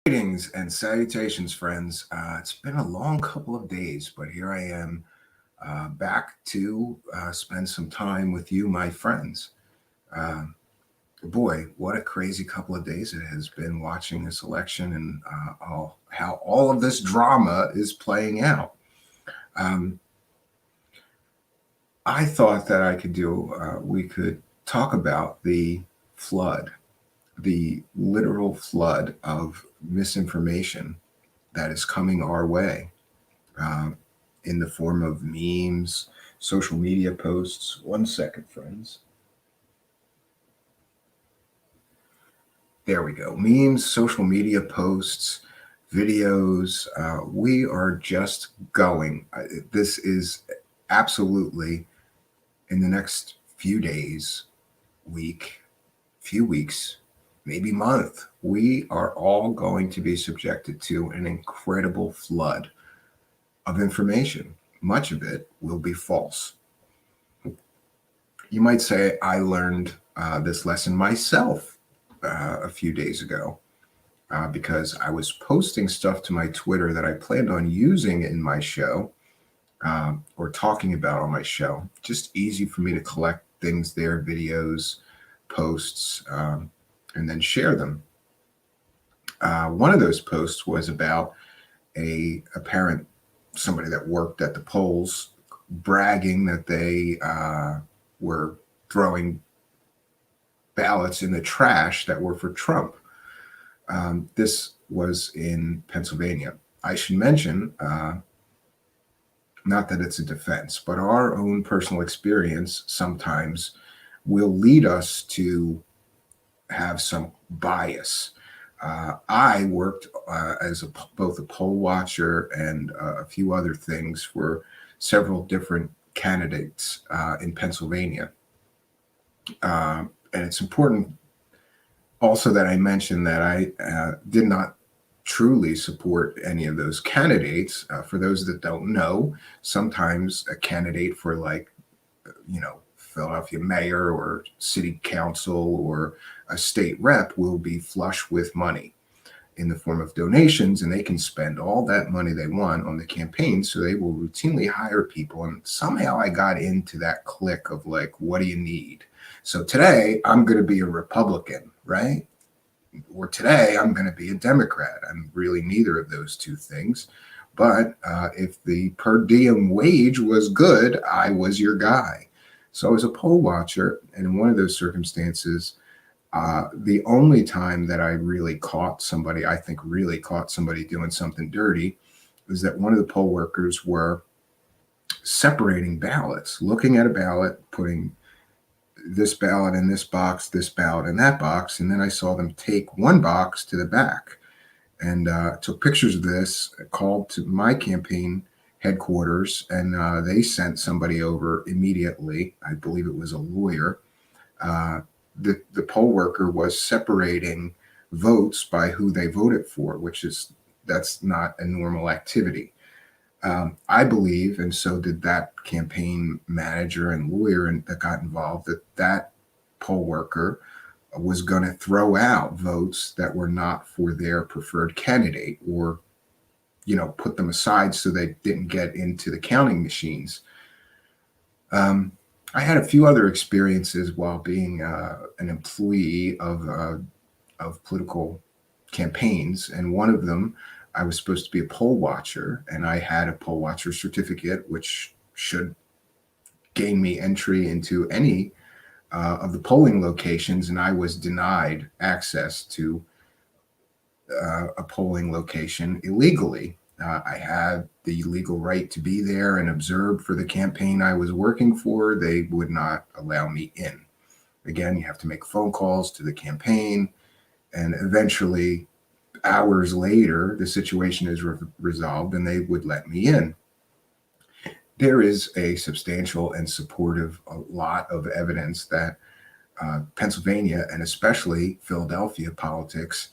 Greetings and salutations, friends. It's been a long couple of days, but here I am back to spend some time with you, my friends. Uh, Boy, what a crazy couple of days it has been watching this election and how all of this drama is playing out. Um, I thought that we could talk about the literal flood of misinformation that is coming our way uh, in the form of memes, social media posts. One second, friends. There we go. Memes, social media posts, videos. We are just going. This is absolutely in the next few days, week, few weeks, maybe month. We are all going to be subjected to an incredible flood of information. Much of it will be false. You might say, I learned this lesson myself a few days ago because I was posting stuff to my Twitter that I planned on using in my show or talking about on my show. Just easy for me to collect things there, videos, posts, and then share them. One of those posts was about a parent, somebody that worked at the polls, bragging that they were throwing ballots in the trash that were for Trump. This was in Pennsylvania. I should mention, not that it's a defense, but our own personal experience sometimes will lead us to have some bias. I worked as both a poll watcher and a few other things for several different candidates in Pennsylvania. And it's important also that I mention that I did not truly support any of those candidates. For those that don't know, sometimes a candidate for Philadelphia mayor or city council or a state rep will be flush with money in the form of donations, and they can spend all that money they want on the campaign. So they will routinely hire people. And somehow I got into that clique of like, what do you need? So today I'm going to be a Republican, right? Or today I'm going to be a Democrat. I'm really neither of those two things. But if the per diem wage was good, I was your guy. So I was a poll watcher. And in one of those circumstances, the only time that I really caught somebody, I think really caught somebody doing something dirty, was that one of the poll workers were separating ballots, looking at a ballot, putting this ballot in this box, this ballot in that box. And then I saw them take one box to the back and took pictures of this, called to my campaign headquarters, and they sent somebody over immediately. I believe it was a lawyer. The poll worker was separating votes by who they voted for, that's not a normal activity. I believe, and so did that campaign manager and lawyer that got involved, that poll worker was going to throw out votes that were not for their preferred candidate, or put them aside so they didn't get into the counting machines. I had a few other experiences while being an employee of political campaigns, and one of them, I was supposed to be a poll watcher, and I had a poll watcher certificate, which should gain me entry into any of the polling locations, and I was denied access to a polling location illegally. I had the legal right to be there and observe for the campaign I was working for. They would not allow me in. Again, you have to make phone calls to the campaign, and eventually, hours later, the situation is resolved and they would let me in. There is a substantial and supportive lot of evidence that Pennsylvania, and especially Philadelphia politics,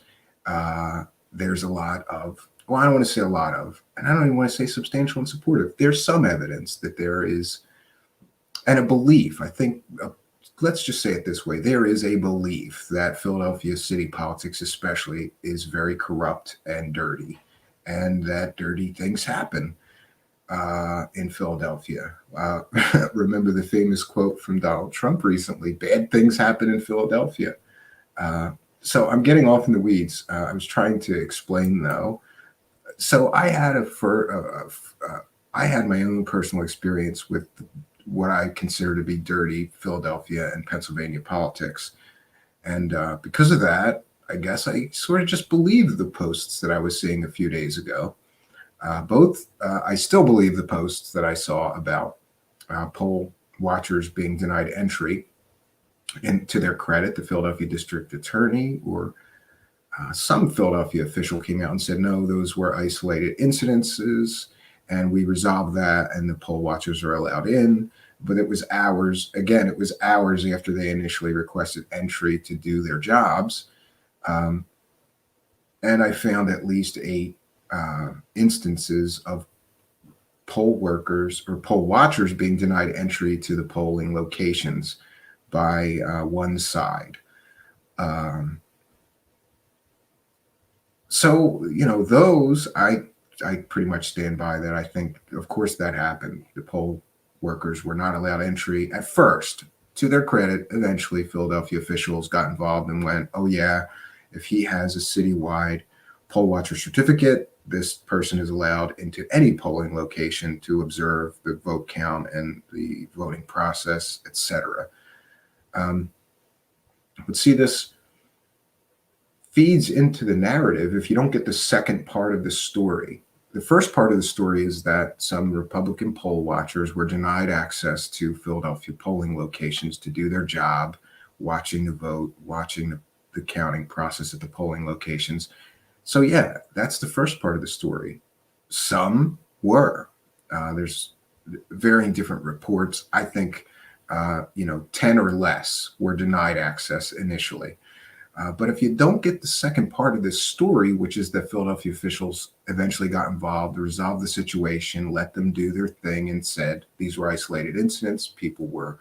there's a lot of, well, I don't want to say a lot of, and I don't even want to say substantial and supportive. There's some evidence that there is, and a belief, I think, let's just say it this way. There is a belief that Philadelphia city politics especially is very corrupt and dirty, and that dirty things happen in Philadelphia. Remember the famous quote from Donald Trump recently, bad things happen in Philadelphia. Uh, so I'm getting off in the weeds. I was trying to explain though. So I had my own personal experience with what I consider to be dirty Philadelphia and Pennsylvania politics. And because of that, I guess I sort of just believed the posts that I was seeing a few days ago. I still believe the posts that I saw about poll watchers being denied entry. And to their credit, the Philadelphia district attorney or some Philadelphia official came out and said, no, those were isolated incidences, and we resolved that, and the poll watchers are allowed in. But it was hours, again, it was hours after they initially requested entry to do their jobs. And I found at least 8 instances of poll workers or poll watchers being denied entry to the polling locations by one side. So, those I pretty much stand by that. I think, of course, that happened. The poll workers were not allowed entry at first. To their credit, eventually Philadelphia officials got involved and went, oh yeah, if he has a citywide poll watcher certificate, this person is allowed into any polling location to observe the vote count and the voting process, etc. But see, this feeds into the narrative if you don't get the second part of the story. The first part of the story is that some Republican poll watchers were denied access to Philadelphia polling locations to do their job, watching the vote, watching the counting process at the polling locations. So yeah, that's the first part of the story. Some were. There's varying different reports. I think 10 or less were denied access initially. But if you don't get the second part of this story, which is that Philadelphia officials eventually got involved, resolved the situation, let them do their thing, and said these were isolated incidents. People were,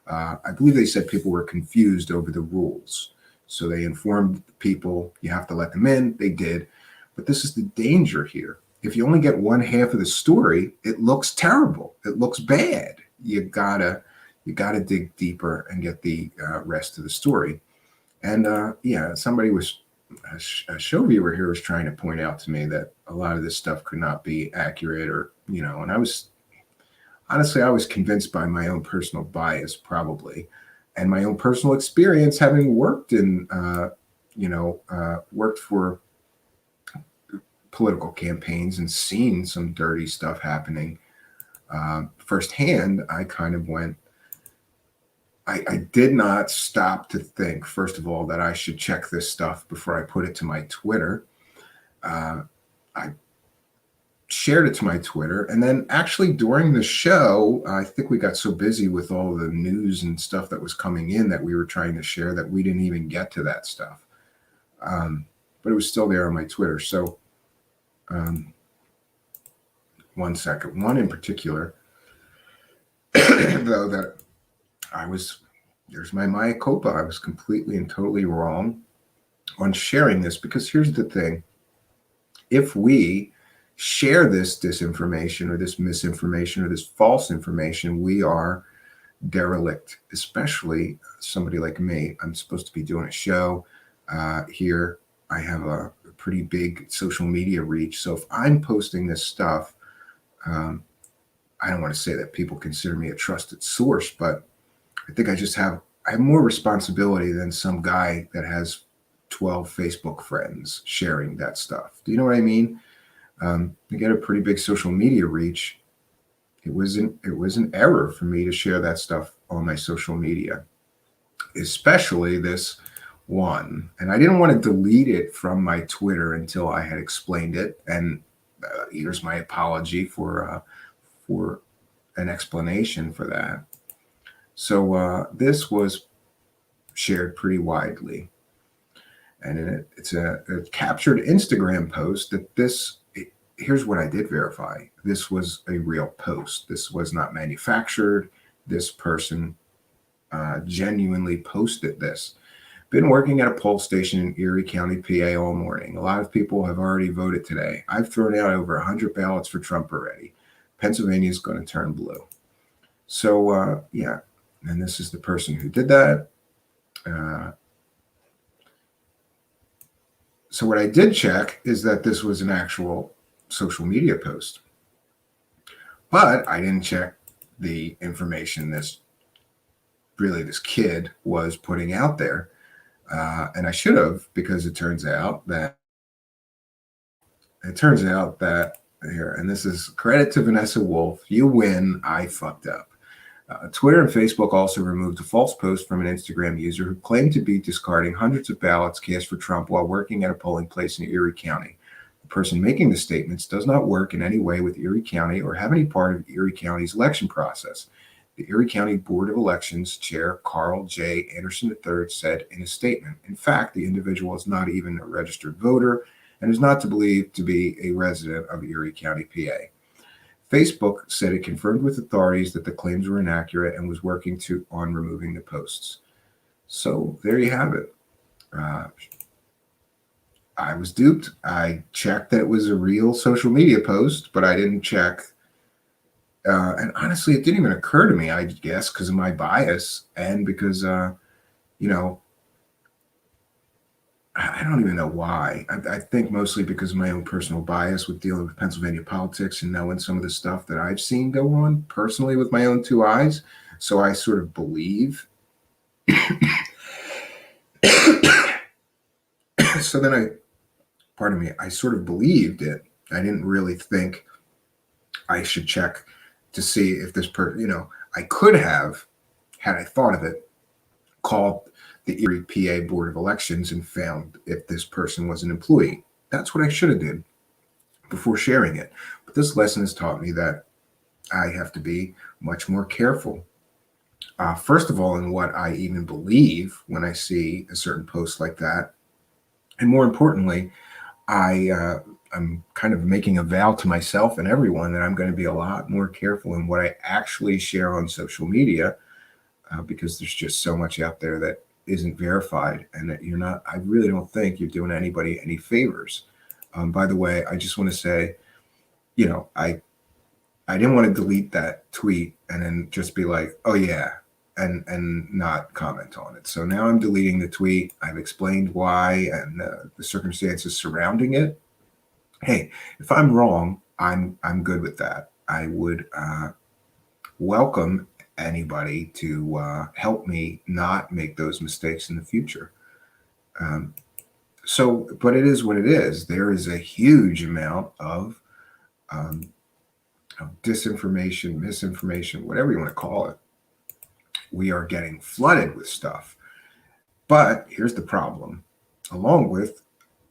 I believe they said people were confused over the rules. So they informed people, you have to let them in. They did. But this is the danger here. If you only get one half of the story, it looks terrible. It looks bad. You gotta dig deeper and get the rest of the story. And somebody a show viewer here was trying to point out to me that a lot of this stuff could not be accurate, or, and I was convinced by my own personal bias, probably, and my own personal experience having worked worked for political campaigns and seen some dirty stuff happening firsthand. I kind of went, I did not stop to think, first of all, that I should check this stuff before I put it to my Twitter. I shared it to my Twitter. And then actually during the show, I think we got so busy with all the news and stuff that was coming in that we were trying to share that we didn't even get to that stuff. But it was still there on my Twitter. So one second. One in particular, though, that there's my mea culpa. I was completely and totally wrong on sharing this, because here's the thing. If we share this disinformation or this misinformation or this false information, we are derelict, especially somebody like me. I'm supposed to be doing a show here. I have a pretty big social media reach. So if I'm posting this stuff, I don't want to say that people consider me a trusted source, but I think I have more responsibility than some guy that has 12 Facebook friends sharing that stuff. Do you know what I mean? To get a pretty big social media reach, it was an error for me to share that stuff on my social media, especially this one. And I didn't want to delete it from my Twitter until I had explained it. And here's my apology for an explanation for that. So this was shared pretty widely, and it's a captured Instagram post that here's what I did verify. This was a real post. This was not manufactured. This person genuinely posted this. Been working at a poll station in Erie County, PA all morning. A lot of people have already voted today. I've thrown out over 100 ballots for Trump already. Pennsylvania is going to turn blue. So, yeah, and this is the person who did that. So what I did check is that this was an actual social media post. But I didn't check the information this kid was putting out there. And I should have, because it turns out that here, and this is credit to Vanessa Wolf, you win, I fucked up. Twitter and Facebook also removed a false post from an Instagram user who claimed to be discarding hundreds of ballots cast for Trump while working at a polling place in Erie County. The person making the statements does not work in any way with Erie County or have any part of Erie County's election process. The Erie County Board of Elections Chair Carl J. Anderson III said in a statement, in fact, the individual is not even a registered voter and is not to believe to be a resident of Erie County, PA. Facebook said it confirmed with authorities that the claims were inaccurate and was working on removing the posts. So there you have it. I was duped. I checked that it was a real social media post, but I didn't check. And honestly, it didn't even occur to me, I guess, because of my bias and because, I don't even know why. I think mostly because of my own personal bias with dealing with Pennsylvania politics and knowing some of the stuff that I've seen go on personally with my own two eyes. So I sort of believe. So then I sort of believed it. I didn't really think I should check to see if this I could have, had I thought of it, called the Erie PA Board of Elections and found if this person was an employee. That's what I should have did before sharing it. But this lesson has taught me that I have to be much more careful. First of all, in what I even believe when I see a certain post like that. And more importantly, I'm kind of making a vow to myself and everyone that I'm going to be a lot more careful in what I actually share on social media, because there's just so much out there that isn't verified and that I really don't think you're doing anybody any favors. By the way, I just want to say, I didn't want to delete that tweet and then just be like, oh yeah, and not comment on it. So now I'm deleting the tweet. I've explained why and the circumstances surrounding it. Hey, if I'm wrong, I'm good with that. I would welcome anybody to help me not make those mistakes in the future. But it is what it is. There is a huge amount of disinformation, misinformation, whatever you want to call it. We are getting flooded with stuff. But here's the problem. Along with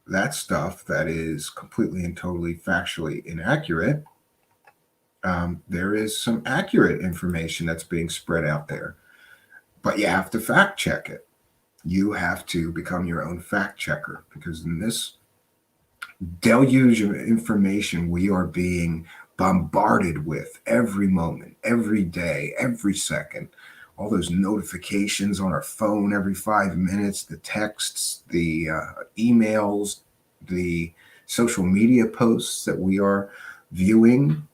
that stuff that is completely and totally factually inaccurate, there is some accurate information that's being spread out there. But you have to fact check it. You have to become your own fact checker, because in this deluge of information we are being bombarded with every moment, every day, every second, all those notifications on our phone every 5 minutes, the texts, the emails, the social media posts that we are viewing.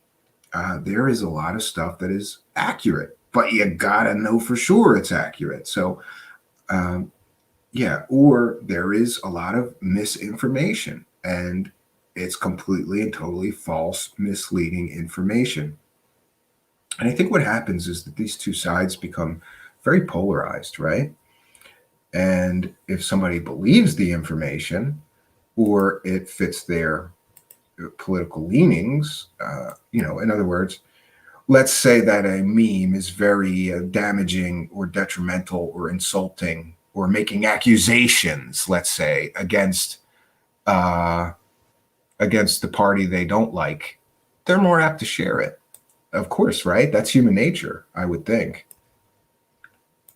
There is a lot of stuff that is accurate, but you gotta know for sure it's accurate. So, or there is a lot of misinformation, and it's completely and totally false, misleading information. And I think what happens is that these two sides become very polarized, right? And if somebody believes the information or it fits their political leanings, in other words, let's say that a meme is very damaging or detrimental or insulting or making accusations, let's say, against the party they don't like, they're more apt to share it. Of course, right? That's human nature, I would think.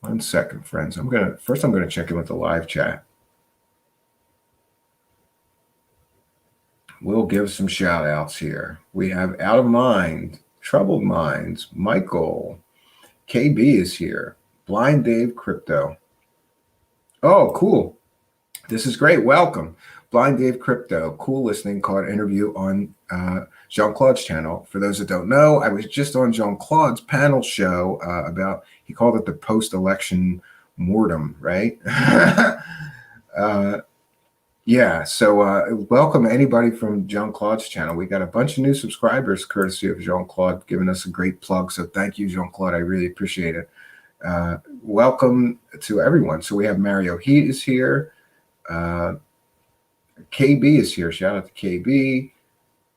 1 second, friends. I'm gonna check in with the live chat. We'll give some shout outs here. We have Out of Mind, Troubled Minds, Michael, KB is here, Blind Dave Crypto. Oh, cool. This is great. Welcome. Blind Dave Crypto. Cool listening. Caught interview on Jean-Claude's channel. For those that don't know, I was just on Jean-Claude's panel show about, he called it the post-election mortem, right? Yeah, so welcome anybody from Jean-Claude's channel. We got a bunch of new subscribers courtesy of Jean-Claude giving us a great plug. So thank you, Jean-Claude. I really appreciate it. Welcome to everyone. So we have Mario Heat is here. KB is here. Shout out to KB.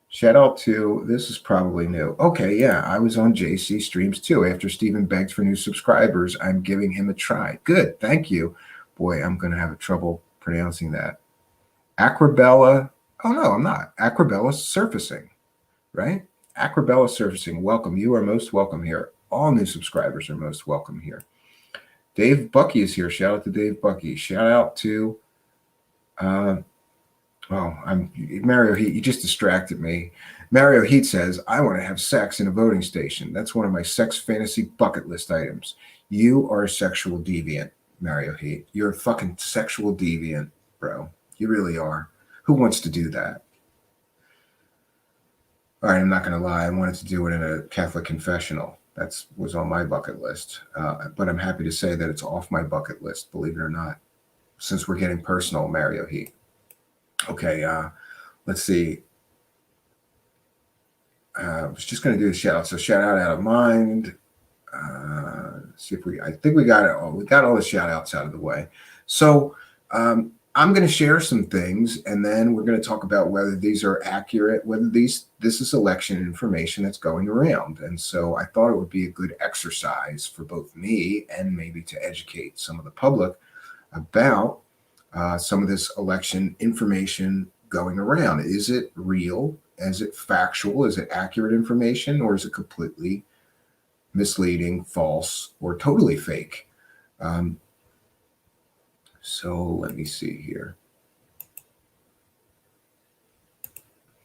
Shout out to, this is probably new. Okay, yeah, I was on JC Streams too. After Stephen begged for new subscribers, I'm giving him a try. Good, thank you. Boy, I'm going to have trouble pronouncing that. Acrobella. Oh, no, I'm not. Acrobella Surfacing, right? Acrobella Surfacing. Welcome. You are most welcome here. All new subscribers are most welcome here. Dave Bucky is here. Shout out to Dave Bucky. Shout out to, Mario Heat. You just distracted me. Mario Heat says, I want to have sex in a voting station. That's one of my sex fantasy bucket list items. You are a sexual deviant, Mario Heat. You're a fucking sexual deviant, bro. You really are. Who wants to do that? All right, I'm not going to lie. I wanted to do it in a Catholic confessional. That was on my bucket list. But I'm happy to say that it's off my bucket list, believe it or not, since we're getting personal, Mario Heat. Okay, let's see. I was just going to do a shout out. So shout out of mind. See if I think we got it all. We got all the shout outs out of the way. So I'm going to share some things, and then we're going to talk about whether these are accurate, whether this is election information that's going around. And so I thought it would be a good exercise for both me and maybe to educate some of the public about some of this election information going around. Is it real? Is it factual? Is it accurate information? Or is it completely misleading, false, or totally fake? So let me see here.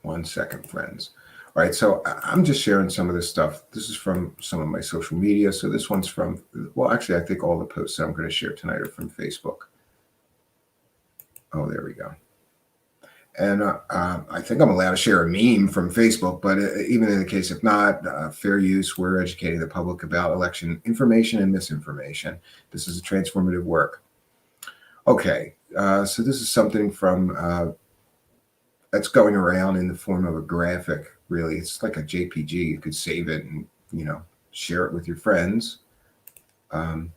1 second, friends. All right, so I'm just sharing some of this stuff. This is from some of my social media. So this one's from, well, actually, I think all the posts that I'm going to share tonight are from Facebook. Oh, there we go. And I think I'm allowed to share a meme from Facebook, but even in the case if not, fair use, we're educating the public about election information and misinformation. This is a transformative work. Okay, so this is something from that's going around in the form of a graphic, really. It's like a JPG. You could save it and, share it with your friends. Oh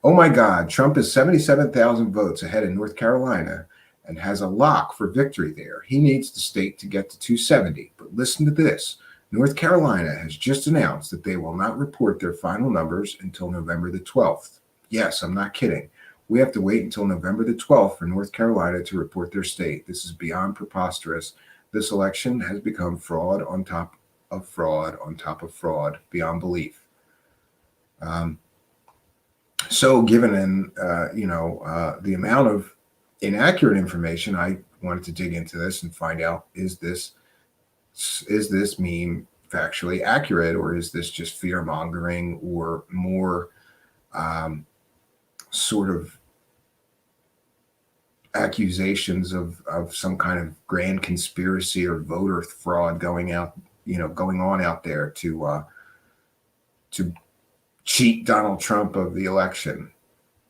my God, Trump is 77,000 votes ahead in North Carolina and has a lock for victory there. He needs the state to get to 270. But listen to this. North Carolina has just announced that they will not report their final numbers until November the 12th. Yes, I'm not kidding. We have to wait until November the 12th for North Carolina to report their state. This is beyond preposterous. This election has become fraud on top of fraud on top of fraud, beyond belief. So given the amount of inaccurate information, I wanted to dig into this and find out, is this meme factually accurate, or is this just fear mongering, or more sort of accusations of some kind of grand conspiracy or voter fraud going on out there to cheat Donald Trump of the election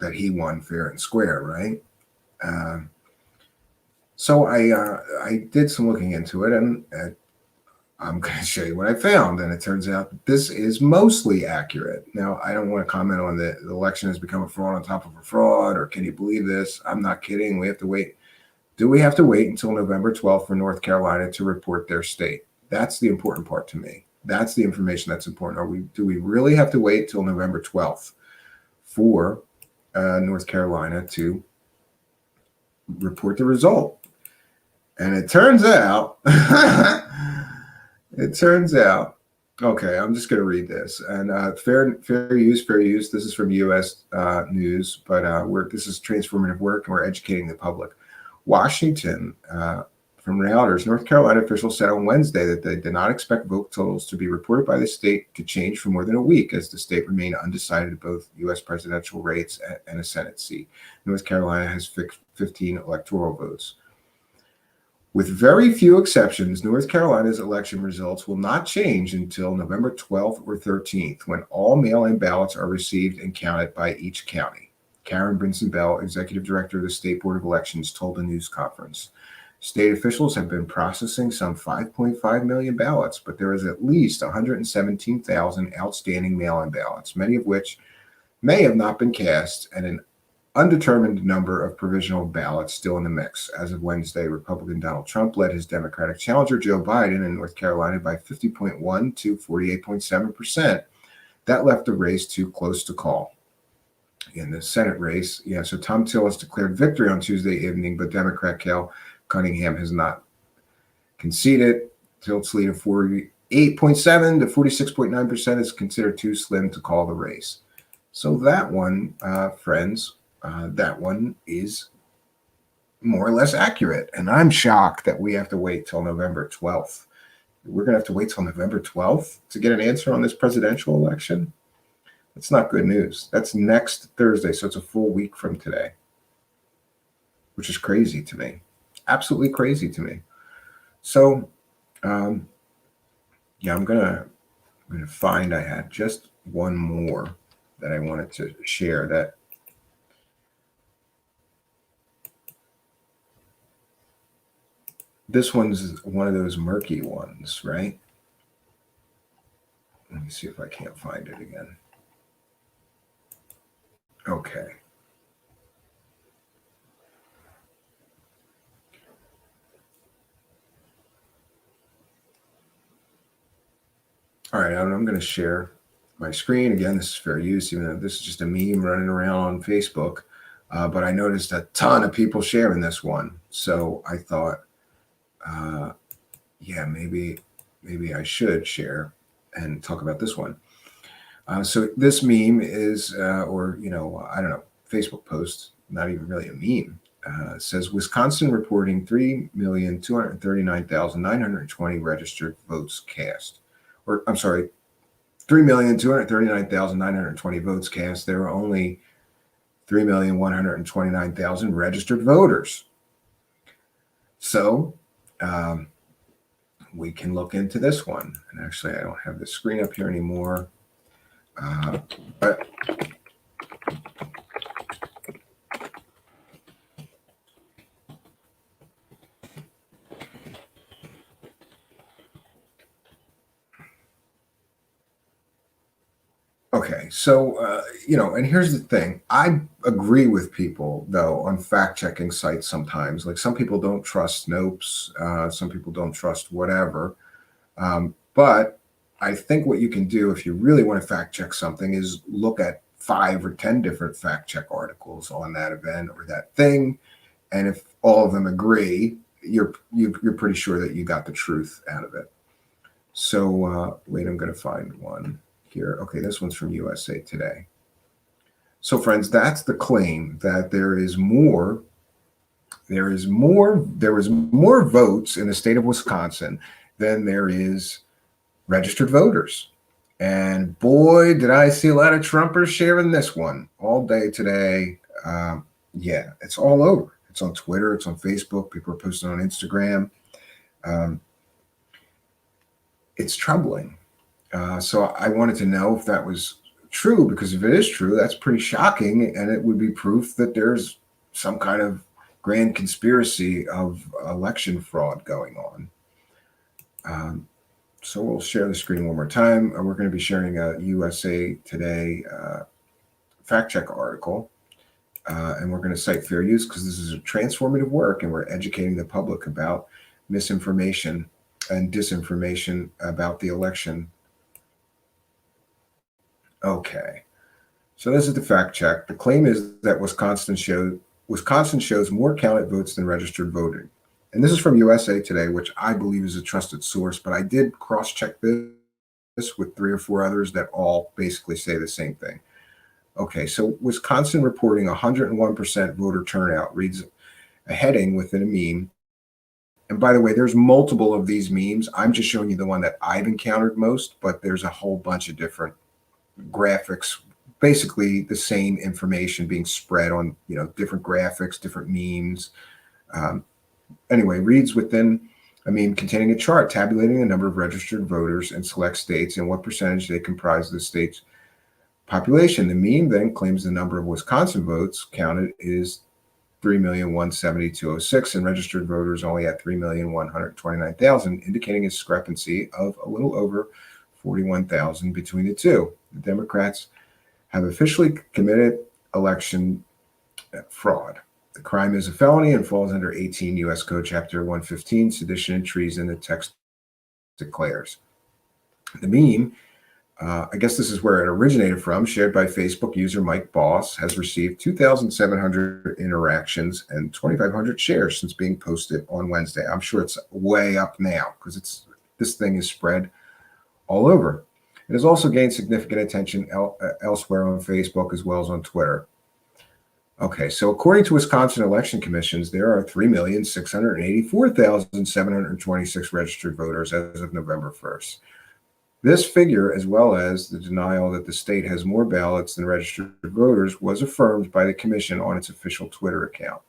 that he won fair and square, right? So I did some looking into it, and I'm going to show you what I found. And it turns out that this is mostly accurate. Now, I don't want to comment on the election has become a fraud on top of a fraud, or can you believe this? I'm not kidding. We have to wait. Do we have to wait until November 12th for North Carolina to report their state? That's the important part to me. That's the information that's important. Do we really have to wait till November 12th for North Carolina to report the result? And it turns out, okay, I'm just going to read this. And fair use. This is from U.S. News, but this is transformative work, and we're educating the public. Washington from Reuters, North Carolina officials said on Wednesday that they did not expect vote totals to be reported by the state to change for more than a week, as the state remained undecided at both U.S. presidential rates and a Senate seat. North Carolina has 15 electoral votes. With very few exceptions, North Carolina's election results will not change until November 12th or 13th, when all mail-in ballots are received and counted by each county. Karen Brinson-Bell, executive director of the State Board of Elections, told a news conference. State officials have been processing some 5.5 million ballots, but there is at least 117,000 outstanding mail-in ballots, many of which may have not been cast, and an undetermined number of provisional ballots still in the mix. As of Wednesday, Republican Donald Trump led his Democratic challenger Joe Biden in North Carolina by 50.1 to 48.7%. That left the race too close to call. In the Senate race, so Tom Tillis declared victory on Tuesday evening, but Democrat Cal Cunningham has not conceded. Tillis' lead of 48.7 to 46.9% is considered too slim to call the race. So that one, friends, that one is more or less accurate. And I'm shocked that we have to wait till November 12th. We're going to have to wait till November 12th to get an answer on this presidential election. That's not good news. That's next Thursday. So it's a full week from today, which is crazy to me. Absolutely crazy to me. So, I'm going to find, I had just one more that I wanted to share. That this one's one of those murky ones, right? Let me see if I can't find it again. Okay. All right, I'm going to share my screen. Again, this is fair use, even though this is just a meme running around on Facebook. But I noticed a ton of people sharing this one. So I thought, maybe I should share and talk about this one. So this meme is, I don't know, Facebook post, not even really a meme. Says Wisconsin reporting 3,239,920 registered votes cast. Or I'm sorry, 3,239,920 votes cast. There are only 3,129,000 registered voters. So we can look into this one. And actually, I don't have the screen up here anymore. But okay, so and here's the thing. I agree with people though on fact-checking sites sometimes. Like some people don't trust Snopes, some people don't trust whatever. But I think what you can do if you really want to fact check something is look at 5 or 10 different fact check articles on that event or that thing, and if all of them agree, you're pretty sure that you got the truth out of it. So wait, I'm going to find one here. Okay, this one's from USA Today. So friends, that's the claim, that there was more votes in the state of Wisconsin than there is registered voters. And boy, did I see a lot of Trumpers sharing this one all day today. It's all over. It's on Twitter. It's on Facebook. People are posting on Instagram. It's troubling. So I wanted to know if that was true, because if it is true, that's pretty shocking. And it would be proof that there's some kind of grand conspiracy of election fraud going on. So we'll share the screen one more time. We're going to be sharing a USA Today fact check article. And we're going to cite fair use because this is a transformative work and we're educating the public about misinformation and disinformation about the election. Okay. So this is the fact check. The claim is that Wisconsin shows more counted votes than registered voting. And this is from USA Today, which I believe is a trusted source, but I did cross-check this with 3 or 4 others that all basically say the same thing. Okay, so Wisconsin reporting 101% voter turnout reads a heading within a meme And by the way, there's multiple of these memes. I'm just showing you the one that I've encountered most, but there's a whole bunch of different graphics, basically the same information being spread on, different graphics, different memes. Anyway, reads within a meme containing a chart tabulating the number of registered voters in select states and what percentage they comprise of the state's population. The meme then claims the number of Wisconsin votes counted is 3,172,006 and registered voters only at 3,129,000, indicating a discrepancy of a little over 41,000 between the two. The Democrats have officially committed election fraud. The crime is a felony and falls under 18 U.S. Code Chapter 115, sedition and treason, the text declares. The meme, I guess this is where it originated from, shared by Facebook user Mike Boss, has received 2,700 interactions and 2,500 shares since being posted on Wednesday. I'm sure it's way up now because this thing is spread all over. It has also gained significant attention elsewhere on Facebook as well as on Twitter. Okay, so according to Wisconsin election commissions, there are 3,684,726 registered voters as of November 1st. This figure, as well as the denial that the state has more ballots than registered voters, was affirmed by the commission on its official Twitter account.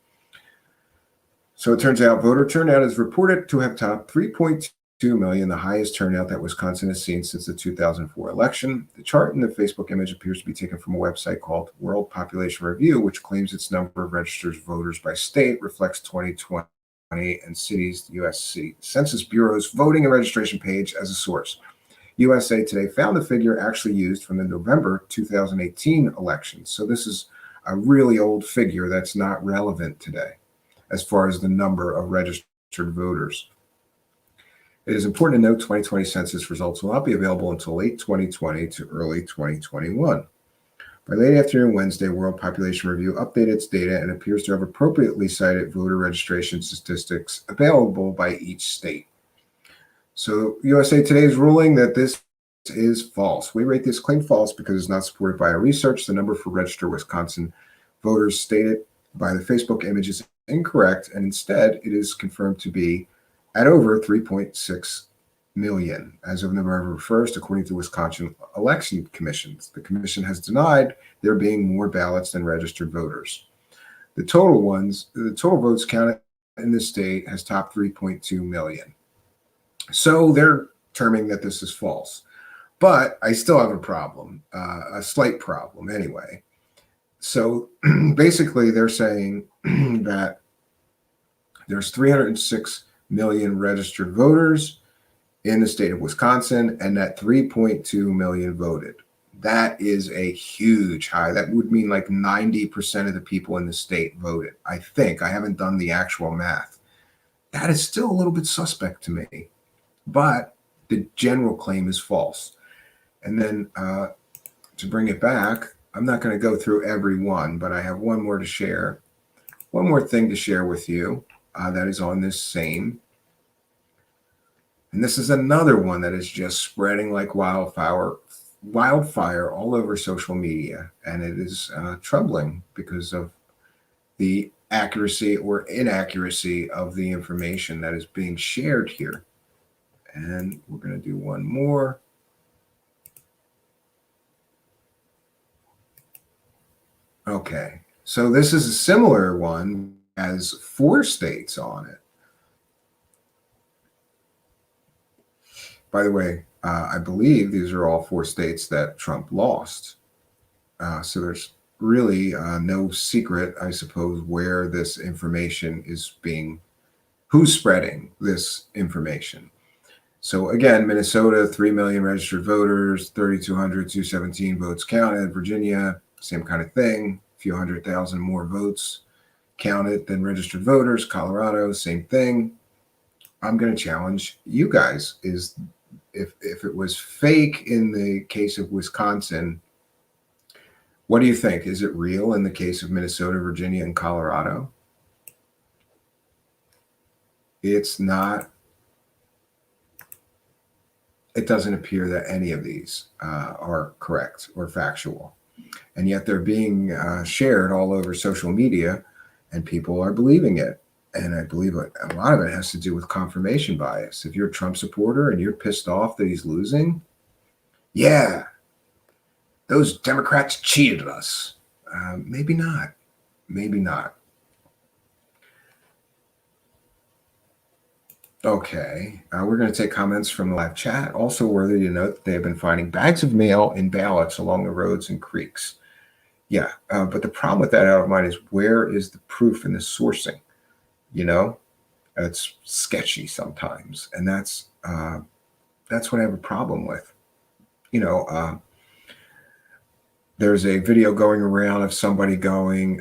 So it turns out voter turnout is reported to have topped 3.2 million, the highest turnout that Wisconsin has seen since the 2004 election. The chart in the Facebook image appears to be taken from a website called World Population Review, which claims its number of registered voters by state reflects 2020 and cities, U.S. Census Bureau's voting and registration page as a source. USA Today found the figure actually used from the November 2018 election. So this is a really old figure that's not relevant today as far as the number of registered voters. It is important to note 2020 census results will not be available until late 2020 to early 2021. By late afternoon Wednesday, World Population Review updated its data and appears to have appropriately cited voter registration statistics available by each state. So USA Today is ruling that this is false. We rate this claim false because it's not supported by our research. The number for registered Wisconsin voters stated by the Facebook image is incorrect, and instead it is confirmed to be at over 3.6 million as of November 1st, according to Wisconsin election commissions. The commission has denied there being more ballots than registered voters. The total votes counted in the state has topped 3.2 million. So they're terming that this is false. But I still have a problem, a slight problem anyway. So basically they're saying that there's 306 million registered voters in the state of Wisconsin and that 3.2 million voted. That is a huge high. That would mean like 90% of the people in the state voted. I think. I haven't done the actual math. That is still a little bit suspect to me. But the general claim is false. And then to bring it back, I'm not going to go through every one, but I have one more to share. One more thing to share with you that is on this same. And this is another one that is just spreading like wildfire all over social media. And it is troubling because of the accuracy or inaccuracy of the information that is being shared here. And we're going to do one more. Okay, so this is a similar one, has 4 states on it. By the way, I believe these are all 4 states that Trump lost. So there's really no secret, I suppose, where this information is who's spreading this information. So again, Minnesota, 3 million registered voters, 3,200, 217 votes counted. Virginia, same kind of thing, a few 100,000 more votes counted than registered voters. Colorado, same thing. I'm going to challenge you guys. If it was fake in the case of Wisconsin, what do you think? Is it real in the case of Minnesota, Virginia, and Colorado? It's not. It doesn't appear that any of these are correct or factual. And yet they're being shared all over social media and people are believing it. And I believe a lot of it has to do with confirmation bias. If you're a Trump supporter and you're pissed off that he's losing, yeah, those Democrats cheated us. Maybe not. Maybe not. Okay, we're going to take comments from the live chat. Also worthy to note that they have been finding bags of mail in ballots along the roads and creeks. Yeah, but the problem with that out of mind is, where is the proof in the sourcing? You know, it's sketchy sometimes, and that's what I have a problem with. You know, there's a video going around of somebody going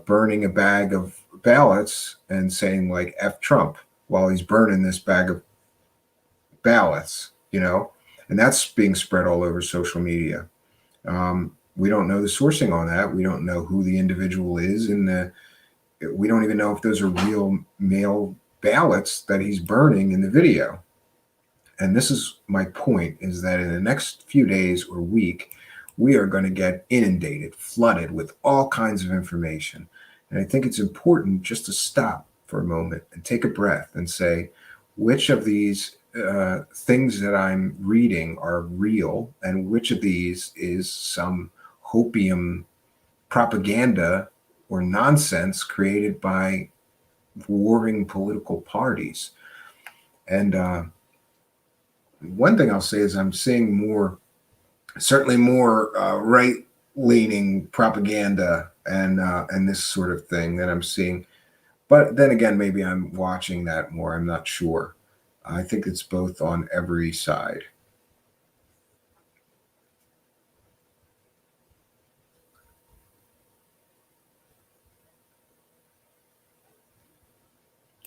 burning a bag of ballots and saying like "F Trump" while he's burning this bag of ballots. And that's being spread all over social media. We don't know the sourcing on that. We don't know who the individual is, and we don't even know if those are real mail ballots that he's burning in the video. And this is my point, is that in the next few days or week, we are going to get inundated, flooded with all kinds of information. And I think it's important just to stop for a moment and take a breath and say, which of these things that I'm reading are real, and which of these is some hopium propaganda or nonsense created by warring political parties. And one thing I'll say is I'm seeing certainly more right-leaning propaganda and this sort of thing that I'm seeing. But then again, maybe I'm watching that more. I'm not sure. I think it's both on every side.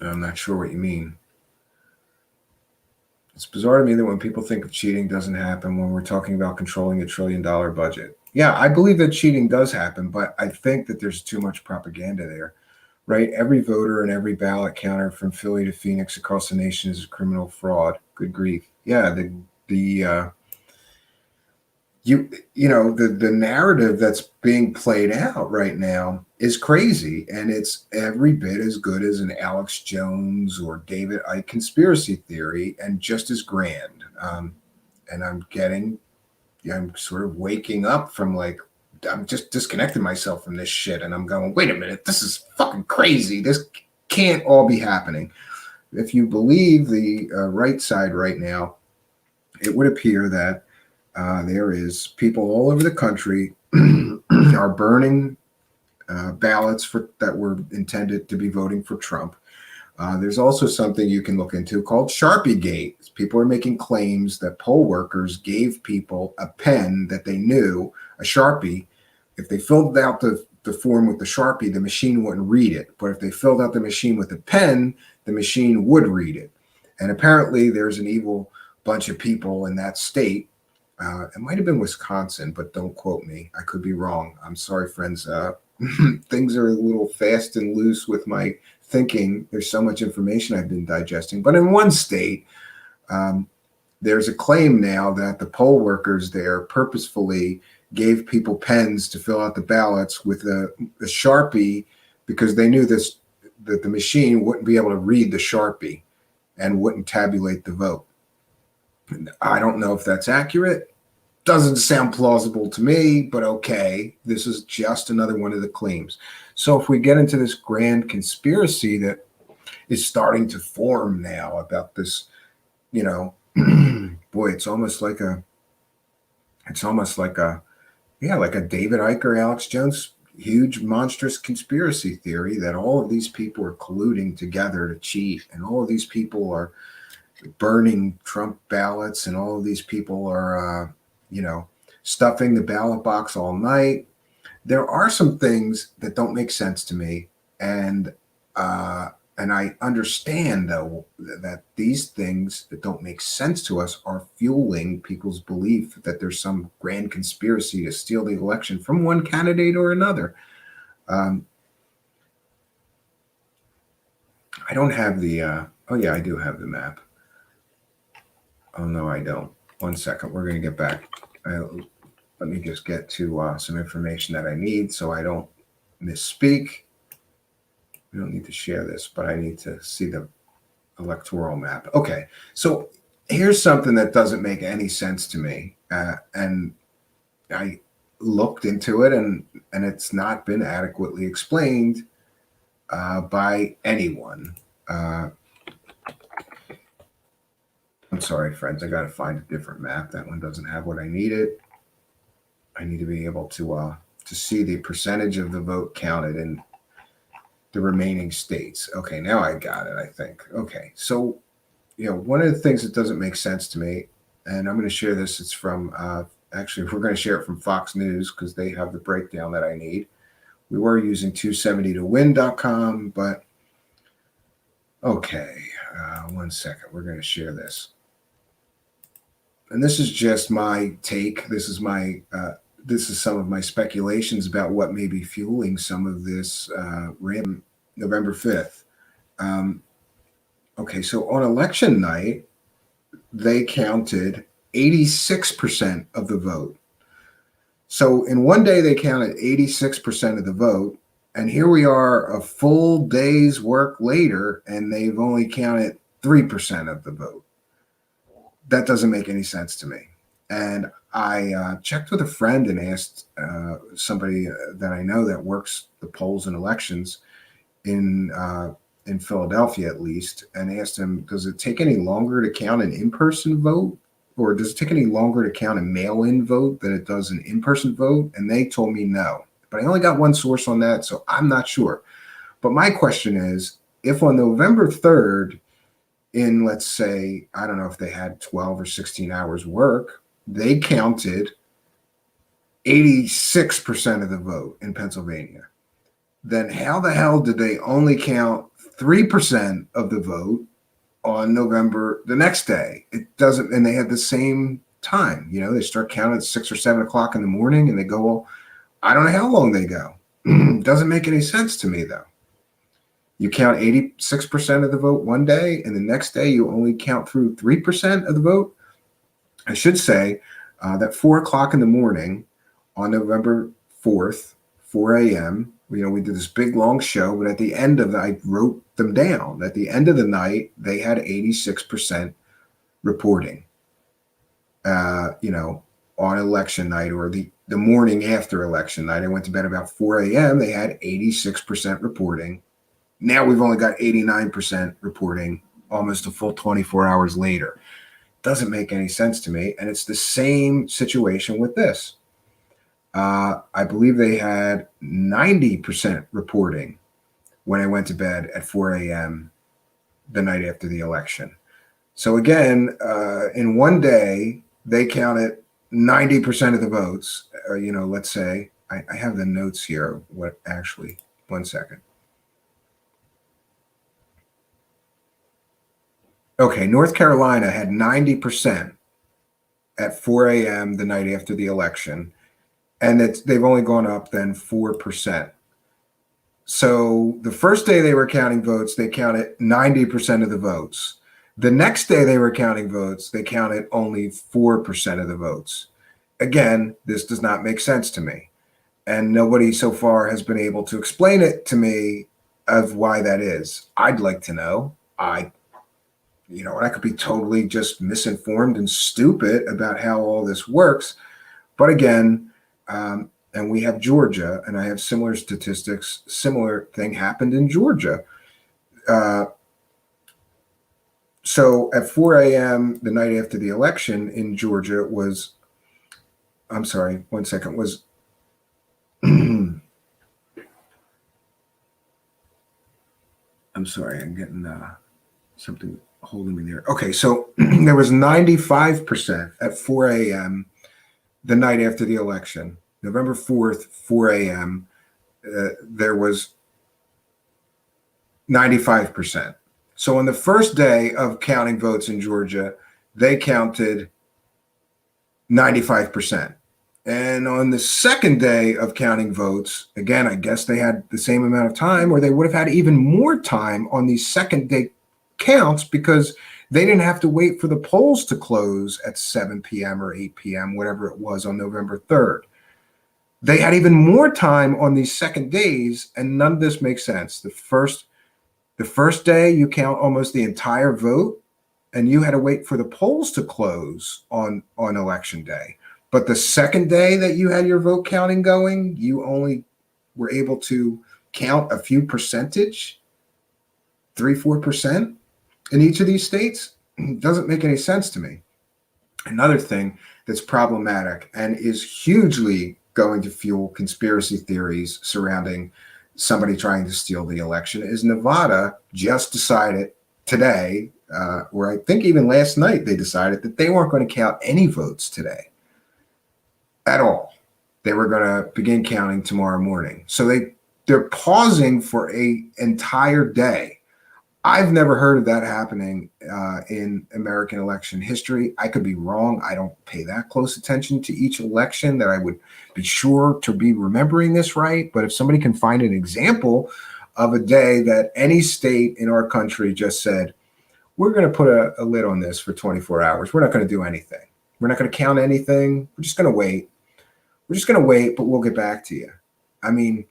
I'm not sure what you mean. It's bizarre to me that when people think of cheating doesn't happen when we're talking about controlling $1 trillion budget. Yeah, I believe that cheating does happen, but I think that there's too much propaganda there, right? Every voter and every ballot counter from Philly to Phoenix across the nation is a criminal fraud. Good grief. Yeah, the narrative that's being played out right now is crazy, and it's every bit as good as an Alex Jones or David Icke conspiracy theory, and just as grand. And I'm sort of waking up from I'm just disconnecting myself from this shit, and I'm going, wait a minute, this is fucking crazy. This can't all be happening. If you believe the right side right now, it would appear that there is people all over the country are burning ballots that were intended to be voting for Trump. There's also something you can look into called Sharpie Gate. People are making claims that poll workers gave people a pen that they knew, a Sharpie. If they filled out the form with the Sharpie, the machine wouldn't read it. But if they filled out the machine with a pen, the machine would read it. And apparently there's an evil bunch of people in that state. It might have been Wisconsin, but don't quote me. I could be wrong. I'm sorry, friends. Things are a little fast and loose with my thinking. There's so much information I've been digesting. But in one state, there's a claim now that the poll workers there purposefully gave people pens to fill out the ballots with a Sharpie, because they knew that the machine wouldn't be able to read the Sharpie and wouldn't tabulate the vote. I don't know if that's accurate. Doesn't sound plausible to me, but okay. This is just another one of the claims. So if we get into this grand conspiracy that is starting to form now about this, boy, it's almost like a David Icke or Alex Jones huge monstrous conspiracy theory that all of these people are colluding together to cheat, and all of these people are burning Trump ballots, and all of these people are stuffing the ballot box all night. There are some things that don't make sense to me, and I understand though that these things that don't make sense to us are fueling people's belief that there's some grand conspiracy to steal the election from one candidate or another. I don't have the oh yeah, I do have the map. Oh no, I don't. One second, we're going to get back. Let me just get to some information that I need so I don't misspeak. We don't need to share this, but I need to see the electoral map. Okay, so here's something that doesn't make any sense to me, and I looked into it, and it's not been adequately explained by anyone. I'm sorry, friends. I got to find a different map. That one doesn't have what I needed. I need to be able to see the percentage of the vote counted in the remaining states. Okay, now I got it, I think. Okay, so, one of the things that doesn't make sense to me, and I'm going to share this, it's from, actually, we're going to share it from Fox News because they have the breakdown that I need. We were using 270towin.com, but okay, 1 second. We're going to share this. And this is just my take. This is some of my speculations about what may be fueling some of this November 5th. Okay, so on election night, they counted 86% of the vote. So in one day, they counted 86% of the vote. And here we are a full day's work later, and they've only counted 3% of the vote. That doesn't make any sense to me. And I checked with a friend and asked somebody that I know that works the polls and elections in Philadelphia, at least, and asked him, does it take any longer to count an in-person vote, or does it take any longer to count a mail-in vote than it does an in-person vote? And they told me no. But I only got one source on that, so I'm not sure. But my question is, if on November 3rd, in, let's say, I don't know if they had 12 or 16 hours work, they counted 86% of the vote in Pennsylvania, then how the hell did they only count 3% of the vote on November the next day? It doesn't, and they had the same time. They start counting at 6 or 7 o'clock in the morning, and they go, I don't know how long they go. Doesn't make any sense to me, though. You count 86% of the vote one day, and the next day you only count through 3% of the vote. I should say that 4 o'clock in the morning on November 4th, 4 a.m., we did this big long show, but at the end of I wrote them down. At the end of the night, they had 86% reporting, on election night, or the morning after election night. I went to bed about 4 a.m. They had 86% reporting. Now we've only got 89% reporting almost a full 24 hours later. Doesn't make any sense to me. And it's the same situation with this. I believe they had 90% reporting when I went to bed at 4 a.m. the night after the election. So again, in one day, they counted 90% of the votes. Let's say, I have the notes here. What actually, 1 second. Okay, North Carolina had 90% at 4 a.m. the night after the election, and they've only gone up then 4%. So the first day they were counting votes, they counted 90% of the votes. The next day they were counting votes, they counted only 4% of the votes. Again, this does not make sense to me. And nobody so far has been able to explain it to me of why that is. I'd like to know. And I could be totally just misinformed and stupid about how all this works. But again, and we have Georgia, and I have similar statistics. Similar thing happened in Georgia. So at 4 a.m. the night after the election in Georgia was, I'm sorry, 1 second, was I'm sorry, I'm getting something holding me there. Okay, so there was 95% at 4 a.m. the night after the election. November 4th, 4 a.m., there was 95%. So on the first day of counting votes in Georgia, they counted 95%. And on the second day of counting votes, again, I guess they had the same amount of time, or they would have had even more time on these second day counts, because they didn't have to wait for the polls to close at 7 p.m. or 8 p.m., whatever it was on November 3rd. They had even more time on these second days, and none of this makes sense. The first day you count almost the entire vote, and you had to wait for the polls to close on election day. But the second day that you had your vote counting going, you only were able to count a few percentage, 3-4% in each of these states. It doesn't make any sense to me. Another thing that's problematic and is hugely going to fuel conspiracy theories surrounding somebody trying to steal the election is Nevada just decided today, or I think even last night, they decided that they weren't going to count any votes today at all. They were going to begin counting tomorrow morning. So they're pausing for an entire day. I've never heard of that happening in American election history. I could be wrong. I don't pay that close attention to each election that I would be sure to be remembering this right. But if somebody can find an example of a day that any state in our country just said, we're going to put a lid on this for 24 hours. We're not going to do anything. We're not going to count anything. We're just going to wait. We're just going to wait, but we'll get back to you. I mean,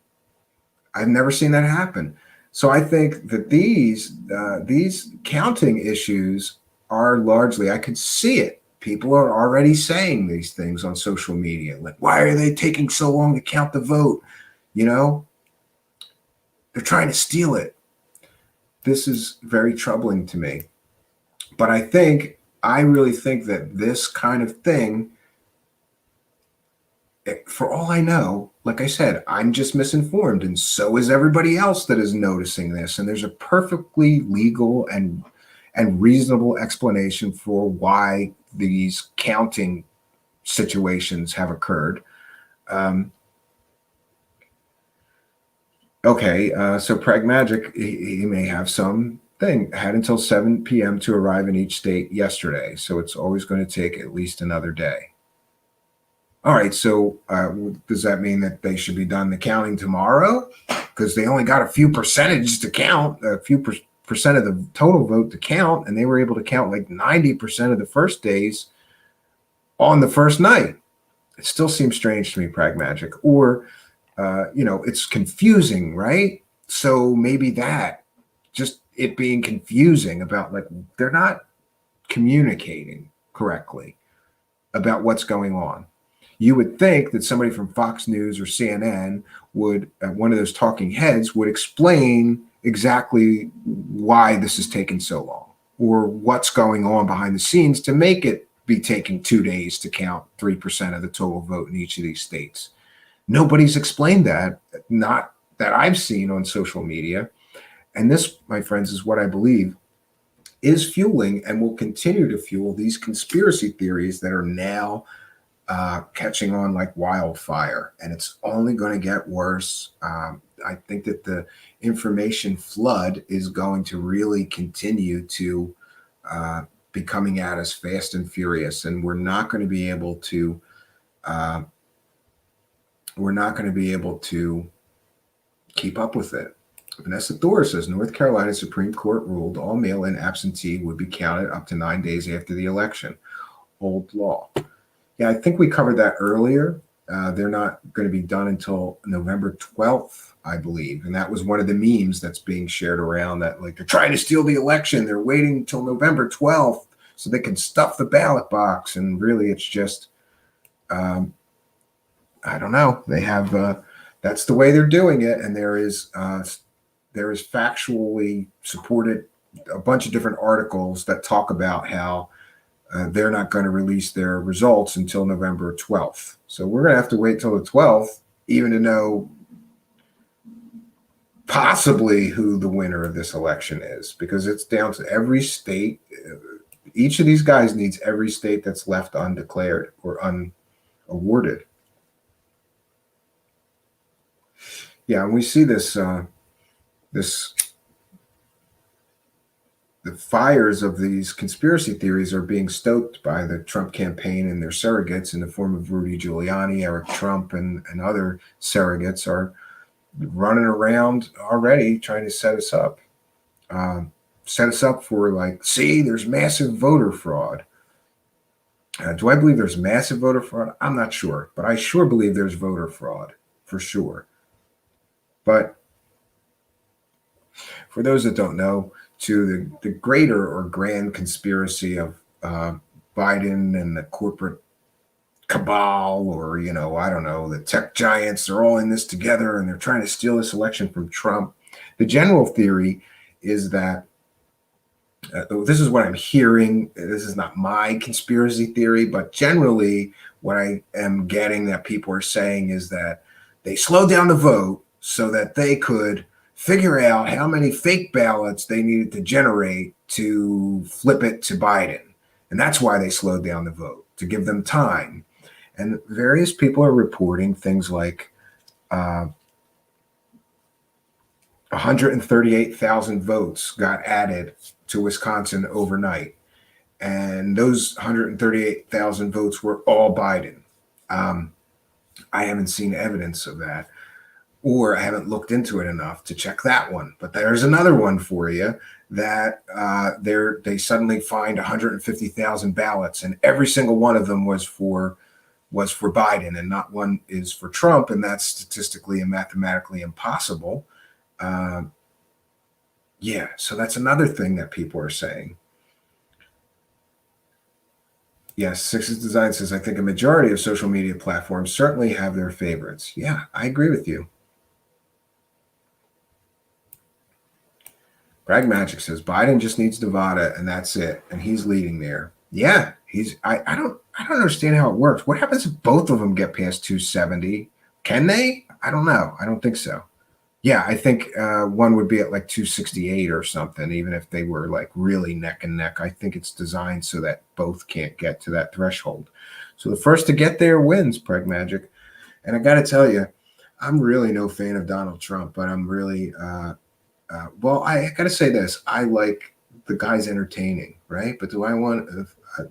I've never seen that happen. So I think that these counting issues are largely, I could see it. People are already saying these things on social media. Like, why are they taking so long to count the vote? You know, they're trying to steal it. This is very troubling to me. But I really think that this kind of thing, for all I know, like I said, I'm just misinformed, and so is everybody else that is noticing this. And there's a perfectly legal and reasonable explanation for why these counting situations have occurred. So Pragmagic, he may have some thing. Had until 7 p.m. to arrive in each state yesterday, so it's always going to take at least another day. All right, so does that mean that they should be done the counting tomorrow? Because they only got a few percentage to count, a few percent of the total vote to count, and they were able to count like 90% of the first days on the first night. It still seems strange to me, Pragmagic. Or, it's confusing, right? So maybe that, just it being confusing about, like, they're not communicating correctly about what's going on. You would think that somebody from Fox News or CNN would, one of those talking heads, would explain exactly why this is taking so long or what's going on behind the scenes to make it be taking 2 days to count 3% of the total vote in each of these states. Nobody's explained that, not that I've seen on social media. And this, my friends, is what I believe is fueling and will continue to fuel these conspiracy theories that are now catching on like wildfire, and it's only going to get worse. I think that the information flood is going to really continue to be coming at us fast and furious, and we're not going to be able to keep up with it. Vanessa Thor says North Carolina Supreme Court ruled all mail-in absentee would be counted up to 9 days after the election. Old law. Yeah, I think we covered that earlier. They're not going to be done until November 12th, I believe. And that was one of the memes that's being shared around, that like they're trying to steal the election. They're waiting until November 12th so they can stuff the ballot box. And really, it's just, I don't know. They have, that's the way they're doing it. And there is factually supported a bunch of different articles that talk about how they're not going to release their results until November 12th. So we're going to have to wait till the 12th even to know possibly who the winner of this election is, because it's down to every state. Each of these guys needs every state that's left undeclared or unawarded. Yeah, and we see this the fires of these conspiracy theories are being stoked by the Trump campaign and their surrogates in the form of Rudy Giuliani, Eric Trump, and other surrogates are running around already trying to set us up. For like, see, there's massive voter fraud. Do I believe there's massive voter fraud? I'm not sure, but I sure believe there's voter fraud for sure. But for those that don't know, to the greater or grand conspiracy of Biden and the corporate cabal, or, I don't know, the tech giants, they're all in this together and they're trying to steal this election from Trump. The general theory is that this is what I'm hearing. This is not my conspiracy theory, but generally, what I am getting that people are saying is that they slowed down the vote so that they could figure out how many fake ballots they needed to generate to flip it to Biden. And that's why they slowed down the vote, to give them time. And various people are reporting things like 138,000 votes got added to Wisconsin overnight. And those 138,000 votes were all Biden. I haven't seen evidence of that, or I haven't looked into it enough to check that one. But there's another one for you that they suddenly find 150,000 ballots, and every single one of them was for Biden, and not one is for Trump, and that's statistically and mathematically impossible. Yeah, so that's another thing that people are saying. Yes, Sixes Design says, I think a majority of social media platforms certainly have their favorites. Yeah, I agree with you. Bragg Magic says Biden just needs Nevada and that's it, and he's leading there. Yeah, I don't understand how it works. What happens if both of them get past 270? Can they? I don't know. I don't think so. Yeah, I think one would be at like 268 or something, even if they were like really neck and neck. I think it's designed so that both can't get to that threshold. So the first to get there wins, Preg Magic. And I got to tell you, I'm really no fan of Donald Trump, but I'm really, well, I got to say this. I like the guy's entertaining, right? But do I want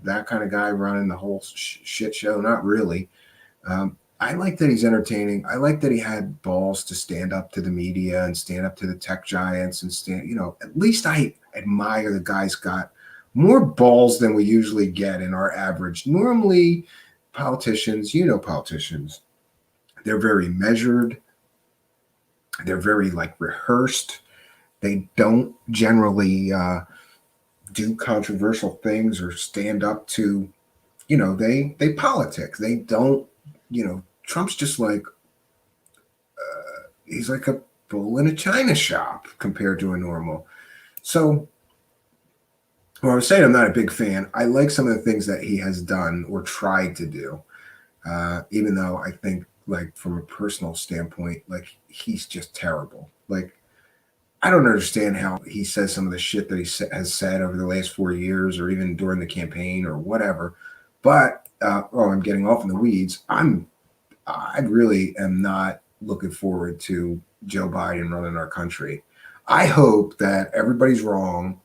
that kind of guy running the whole shit show? Not really. I like that he's entertaining. I like that he had balls to stand up to the media and stand up to the tech giants and at least I admire the guy's got more balls than we usually get in our average. Normally, politicians, politicians, they're very measured. They're very rehearsed. They don't generally do controversial things or stand up to, they politic. They don't, Trump's just he's like a bull in a china shop compared to a normal. So, I was saying I'm not a big fan. I like some of the things that he has done or tried to do, even though I think, from a personal standpoint, he's just terrible. I don't understand how he says some of the shit that he has said over the last 4 years, or even during the campaign or whatever. But I'm getting off in the weeds. I really am not looking forward to Joe Biden running our country. I hope that everybody's wrong,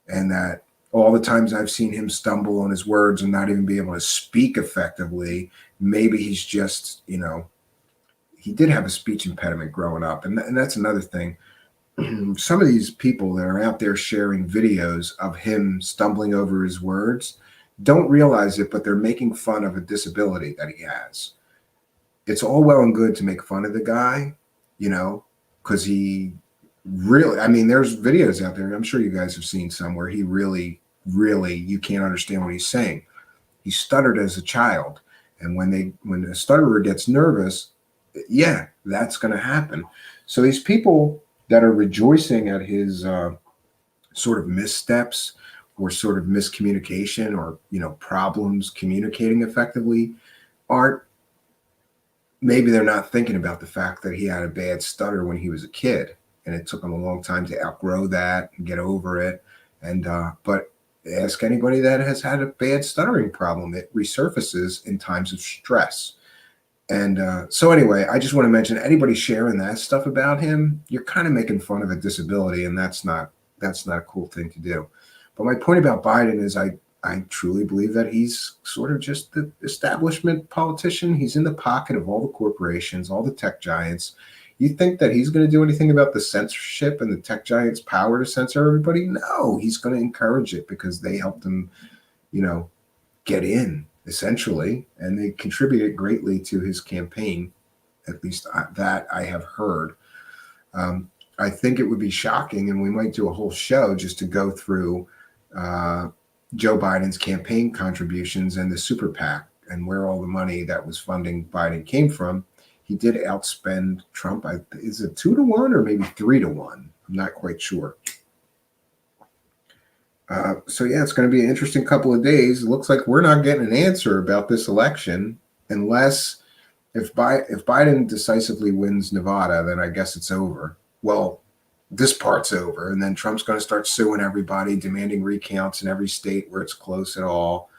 and that all the times I've seen him stumble on his words and not even be able to speak effectively, maybe he's just, he did have a speech impediment growing up. And that's another thing. Some of these people that are out there sharing videos of him stumbling over his words don't realize it, but they're making fun of a disability that he has. It's all well and good to make fun of the guy, because he really, there's videos out there, I'm sure you guys have seen some, where he really, you can't understand what he's saying. He stuttered as a child. And when a stutterer gets nervous, yeah, that's going to happen. So these people that are rejoicing at his sort of missteps or sort of miscommunication or, problems communicating effectively maybe they're not thinking about the fact that he had a bad stutter when he was a kid, and it took him a long time to outgrow that and get over it. And but ask anybody that has had a bad stuttering problem. It resurfaces in times of stress. And so anyway, I just want to mention, anybody sharing that stuff about him, you're kind of making fun of a disability, and that's not a cool thing to do. But my point about Biden is I truly believe that he's sort of just the establishment politician. He's in the pocket of all the corporations, all the tech giants. You think that he's going to do anything about the censorship and the tech giants' power to censor everybody? No, he's going to encourage it because they helped him, get in. essentially, and they contributed greatly to his campaign. At least that I have heard. I think it would be shocking, and we might do a whole show just to go through uh, Joe Biden's campaign contributions and the super PAC and where all the money that was funding Biden came from. He did outspend Trump. Is it 2-1 or maybe 3-1? I'm not quite sure. So yeah, it's going to be an interesting couple of days. It looks like we're not getting an answer about this election unless if Biden decisively wins Nevada, then I guess it's over. Well, this part's over, and then Trump's going to start suing everybody, demanding recounts in every state where it's close at all.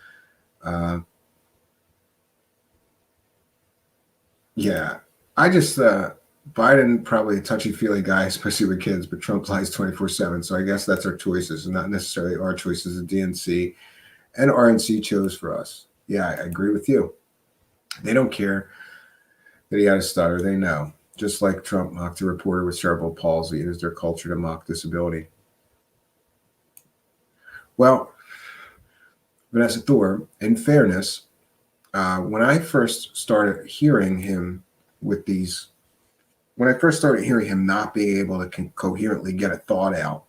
Yeah, I just Biden probably a touchy-feely guy, especially with kids, but Trump lies 24/7. So I guess that's our choices, and not necessarily our choices. The DNC and RNC chose for us. Yeah, I agree with you. They don't care that he had a stutter. They know. Just like Trump mocked a reporter with cerebral palsy, it is their culture to mock disability. Well, Vanessa Thor, in fairness, when I first started hearing him not being able to coherently get a thought out,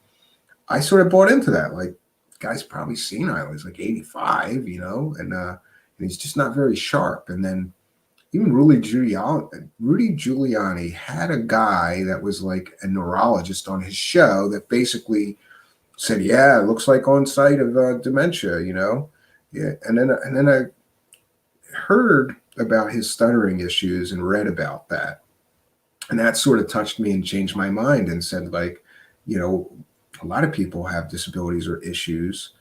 I sort of bought into that. Like, guy's probably senile. He's like 85, and he's just not very sharp. And then even Rudy Giuliani had a guy that was like a neurologist on his show that basically said, "Yeah, it looks like on site of dementia," Yeah, and then I heard about his stuttering issues and read about that, and that sort of touched me and changed my mind and said, like, a lot of people have disabilities or issues,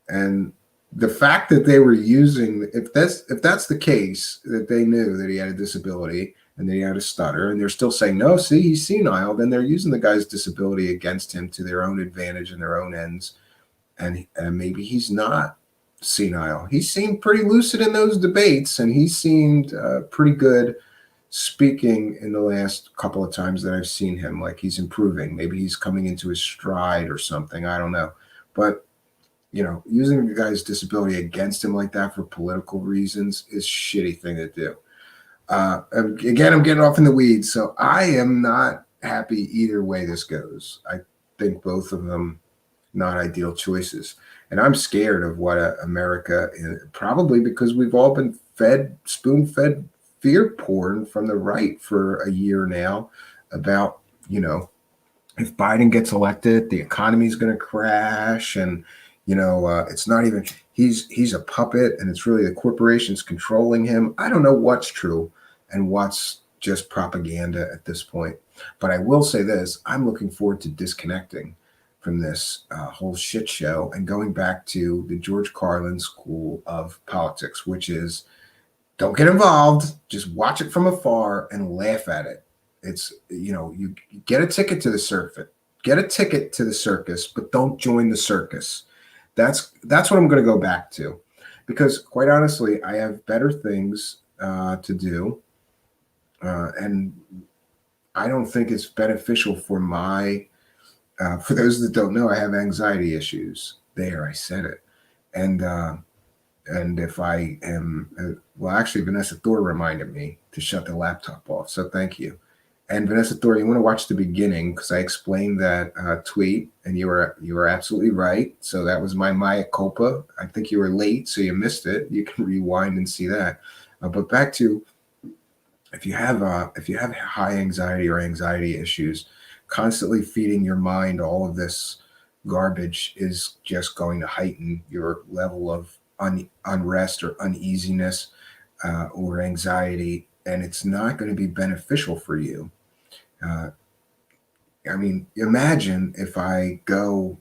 and the fact that they were using, if that's the case, that they knew that he had a disability and that he had a stutter, and they're still saying, no, see, he's senile, then they're using the guy's disability against him to their own advantage and their own ends. And maybe he's not senile. He seemed pretty lucid in those debates, and he seemed pretty good speaking in the last couple of times that I've seen him. Like, he's improving. Maybe he's coming into his stride or something. I don't know. But using the guy's disability against him like that for political reasons is a shitty thing to do. Again, I'm getting off in the weeds, so I am not happy either way this goes. I think both of them not ideal choices, and I'm scared of what America is, probably because we've all been spoon-fed fear porn from the right for a year now about, if Biden gets elected, the economy is going to crash, and it's not even he's a puppet, and it's really the corporations controlling him. I don't know what's true and what's just propaganda at this point. But I will say this: I'm looking forward to disconnecting from this whole shit show and going back to the George Carlin school of politics, which is don't get involved, just watch it from afar and laugh at it. It's, you get a ticket to the circus, but don't join the circus. That's what I'm going to go back to, because quite honestly, I have better things to do, and I don't think it's beneficial for for those that don't know, I have anxiety issues. There, I said it, and if I am, well, actually, Vanessa Thor reminded me to shut the laptop off, so thank you. And Vanessa Thor, you want to watch the beginning because I explained that tweet, and you were absolutely right. So that was my mea culpa. I think you were late, so you missed it. You can rewind and see that. But back to if you have high anxiety or anxiety issues, constantly feeding your mind all of this garbage is just going to heighten your level of unrest or uneasiness or anxiety, and it's not going to be beneficial for you. I mean, imagine if I go.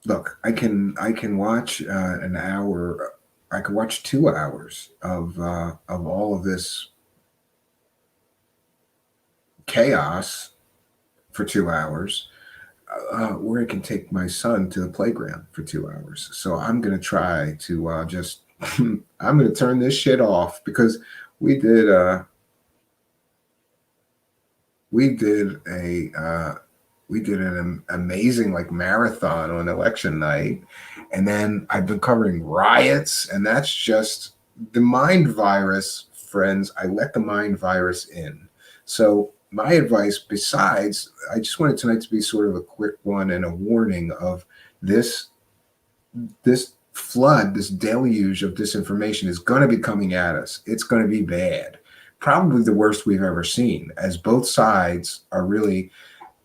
Look, I can watch an hour. I could watch 2 hours of all of this chaos for 2 hours, where I can take my son to the playground for 2 hours. So I'm going to try to just. I'm going to turn this shit off because we did a We did an amazing like marathon on election night. And then I've been covering riots, and that's just the mind virus, friends. I let the mind virus in. So my advice, besides, I just wanted tonight to be sort of a quick one and a warning of this this flood, this deluge of disinformation is going to be coming at us. It's going to be bad. Probably the worst we've ever seen, as both sides are really,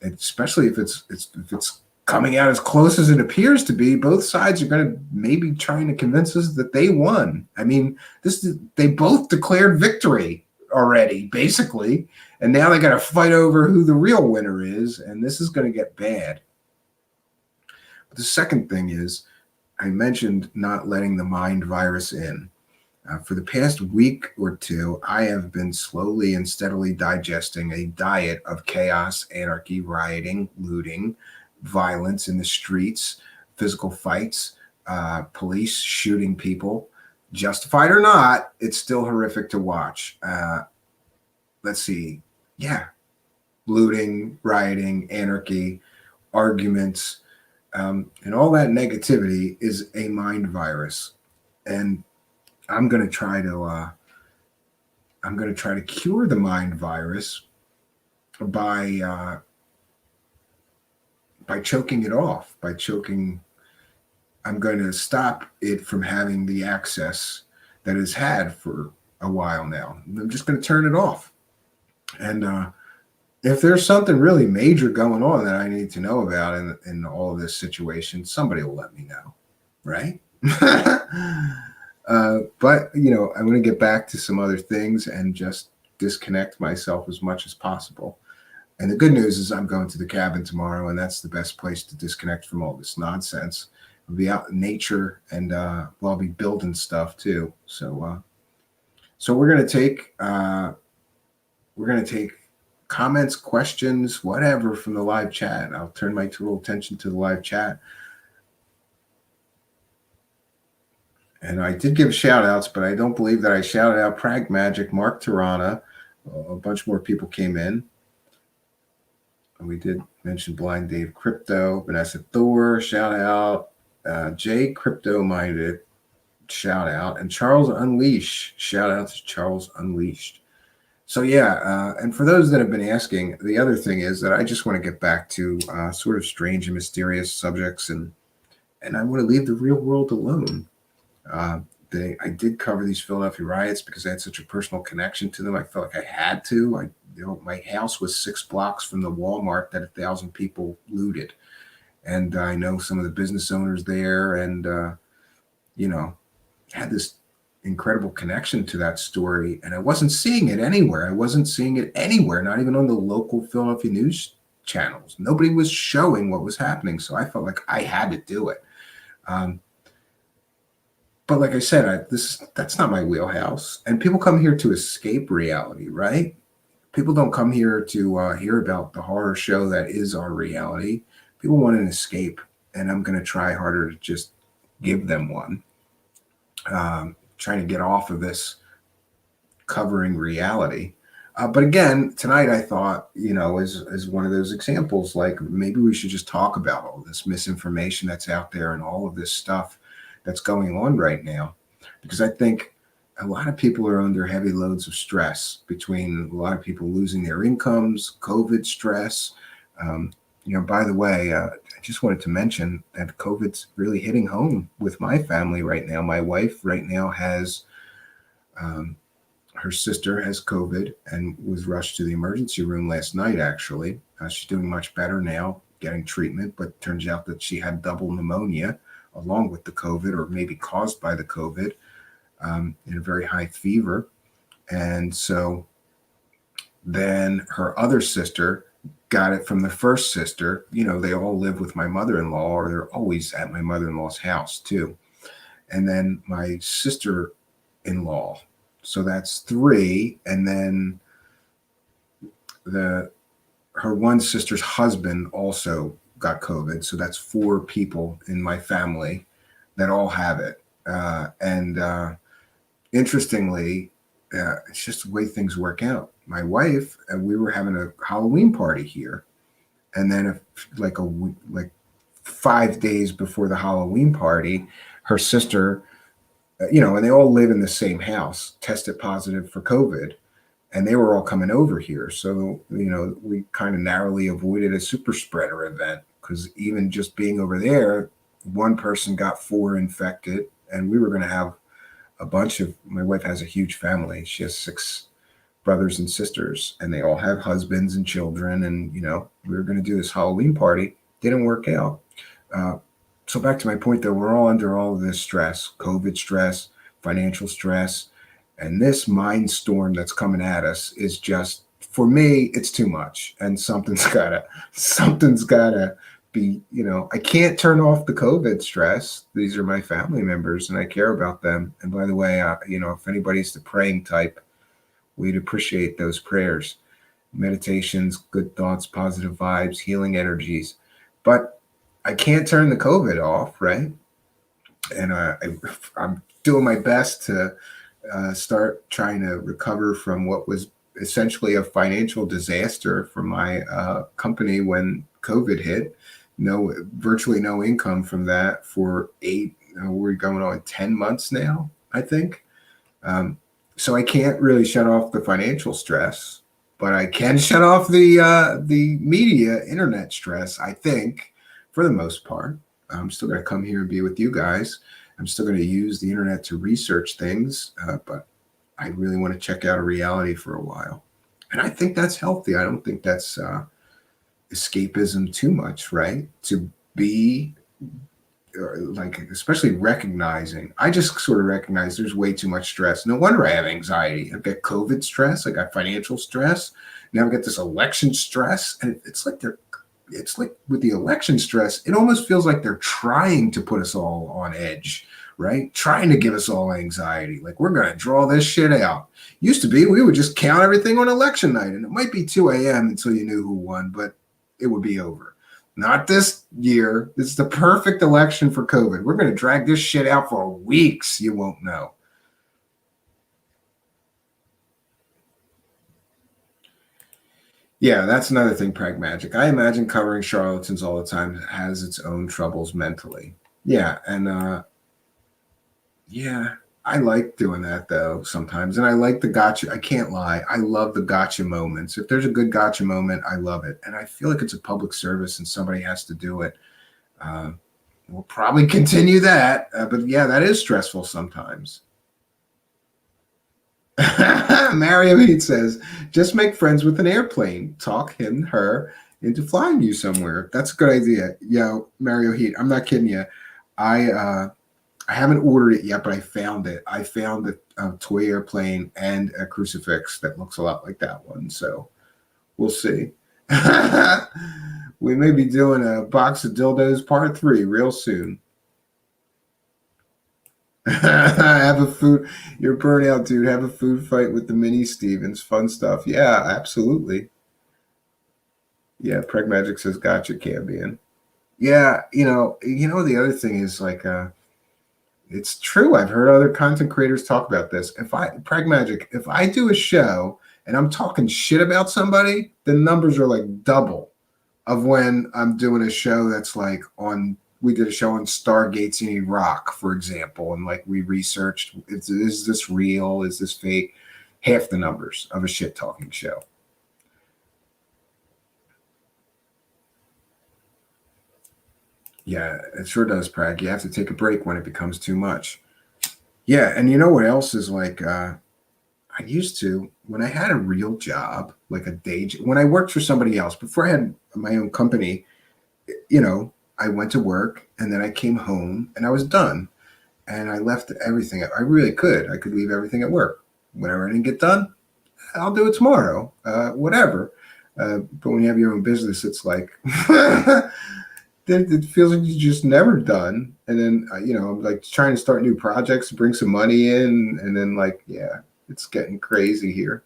especially if it's coming out as close as it appears to be, both sides are going to maybe trying to convince us that they won. I mean, they both declared victory already, basically, and now they got to fight over who the real winner is, and this is going to get bad. But the second thing is, I mentioned not letting the mind virus in. For the past week or two, I have been slowly and steadily digesting a diet of chaos, anarchy, rioting, looting, violence in the streets, physical fights, police shooting people. Justified or not, it's still horrific to watch. Let's see. Yeah. Looting, rioting, anarchy, arguments, and all that negativity is a mind virus. And I'm going to try to cure the mind virus by choking it off. I'm going to stop it from having the access that it's had for a while now. I'm just going to turn it off. And if there's something really major going on that I need to know about in all of this situation, somebody will let me know, right? But I'm going to get back to some other things and just disconnect myself as much as possible. And the good news is I'm going to the cabin tomorrow, and that's the best place to disconnect from all this nonsense. I'll be out in nature, and I'll be building stuff too. So we're going to take comments, questions, whatever from the live chat. I'll turn my total attention to the live chat. And I did give shout outs, but I don't believe that I shouted out Prag Magic, Mark Tirana. A bunch more people came in. We did mention Blind Dave Crypto, Vanessa Thor, shout out. Jay Crypto Minded, shout out. And Charles Unleash, shout out to Charles Unleashed. So yeah, and for those that have been asking, the other thing is that I just want to get back to sort of strange and mysterious subjects, and I want to leave the real world alone. I did cover these Philadelphia riots because I had such a personal connection to them. I felt like I had to. My house was 6 blocks from the Walmart that 1,000 people looted, and I know some of the business owners there, and had this incredible connection to that story, and I wasn't seeing it anywhere. Not even on the local Philadelphia news channels. Nobody was showing what was happening, so I felt like I had to do it. But like I said, that's not my wheelhouse. And people come here to escape reality, right? People don't come here to hear about the horror show that is our reality. People want an escape, and I'm going to try harder to just give them one. Trying to get off of this covering reality. But again, tonight I thought, is one of those examples, like maybe we should just talk about all this misinformation that's out there and all of this stuff that's going on right now, because I think a lot of people are under heavy loads of stress, between a lot of people losing their incomes, COVID stress. By the way, I just wanted to mention that COVID's really hitting home with my family right now. My wife right now has, her sister has COVID and was rushed to the emergency room last night, actually. She's doing much better now, getting treatment, but turns out that she had double pneumonia along with the COVID, or maybe caused by the COVID, in a very high fever. And so then her other sister got it from the first sister. They all live with my mother-in-law, or they're always at my mother-in-law's house too. And then my sister-in-law. So that's 3. And then her one sister's husband also got COVID. So that's 4 people in my family that all have it. And interestingly, it's just the way things work out. My wife, we were having a Halloween party here, And then like 5 days before the Halloween party, her sister, and they all live in the same house, tested positive for COVID, and they were all coming over here. So, we kind of narrowly avoided a super spreader event because even just being over there, one person got 4 infected, and we were going to have my wife has a huge family. She has 6 brothers and sisters, and they all have husbands and children. And, we were going to do this Halloween party. Didn't work out. So back to my point, though, we're all under all of this stress, COVID stress, financial stress, and this mind storm that's coming at us is just, for me, it's too much. And something's gotta be, I can't turn off the COVID stress. These are my family members and I care about them. And by the way, if anybody's the praying type, we'd appreciate those prayers, meditations, good thoughts, positive vibes, healing energies. But I can't turn the COVID off, right? And I'm doing my best to start trying to recover from what was essentially a financial disaster for my company when COVID hit. Virtually no income from that for we're going on 10 months now, I think. So I can't really shut off the financial stress, but I can shut off the media internet stress, I think, for the most part. I'm still going to come here and be with you guys. I'm still going to use the internet to research things, but I really want to check out a reality for a while. And I think that's healthy. I don't think that's escapism too much, right? To be especially recognizing, I just sort of recognize there's way too much stress. No wonder I have anxiety. I've got COVID stress. I got financial stress. Now I've got this election stress. And it's like with the election stress, it almost feels like they're trying to put us all on edge, right? Trying to give us all anxiety. Like, we're going to draw this shit out. Used to be, we would just count everything on election night, and it might be 2 a.m. until you knew who won, but it would be over. Not this year. This is the perfect election for COVID. We're going to drag this shit out for weeks. You won't know. Yeah, that's another thing, Pragmagic. I imagine covering charlatans all the time has its own troubles mentally. Yeah, and yeah, I like doing that though sometimes. And I like the gotcha. I can't lie. I love the gotcha moments. If there's a good gotcha moment, I love it. And I feel like it's a public service and somebody has to do it. We'll probably continue that. But yeah, that is stressful sometimes. Mario Heat says, just make friends with an airplane. Talk her into flying you somewhere. That's a good idea. Yo, Mario Heat, I'm not kidding you. I haven't ordered it yet, but I found it. I found a toy airplane and a crucifix that looks a lot like that one. So we'll see. We may be doing a box of dildos part 3 real soon. Have a food. You're burnout, dude. Have a food fight with the mini Stevens. Fun stuff. Yeah, absolutely. Yeah, Pragmagic says, gotcha, Cambion. Yeah, the other thing is like, it's true. I've heard other content creators talk about this. Pragmagic, if I do a show and I'm talking shit about somebody, the numbers are like double of when I'm doing a show that's like we did a show on Stargates in Iraq, for example, and like we researched, is this real? Is this fake? Half the numbers of a shit talking show. Yeah, it sure does, Prag. You have to take a break when it becomes too much. Yeah, and you know what else is like? I used to, when I had a real job, like a day job, when I worked for somebody else, before I had my own company, I went to work and then I came home and I was done. And I left everything. I really could. I could leave everything at work. Whatever I didn't get done, I'll do it tomorrow. Whatever. But when you have your own business, it's like it feels like you're just never done. And then I'm like trying to start new projects, bring some money in, and then like, yeah, it's getting crazy here.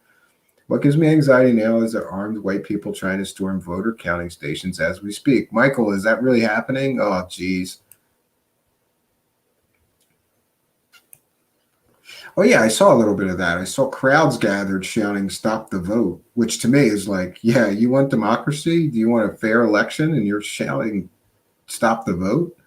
What gives me anxiety now is that armed white people trying to storm voter counting stations as we speak. Michael, is that really happening? Oh, geez. Oh yeah, I saw a little bit of that. I saw crowds gathered shouting "Stop the vote," which to me is like, yeah, you want democracy? Do you want a fair election? And you're shouting "Stop the vote"?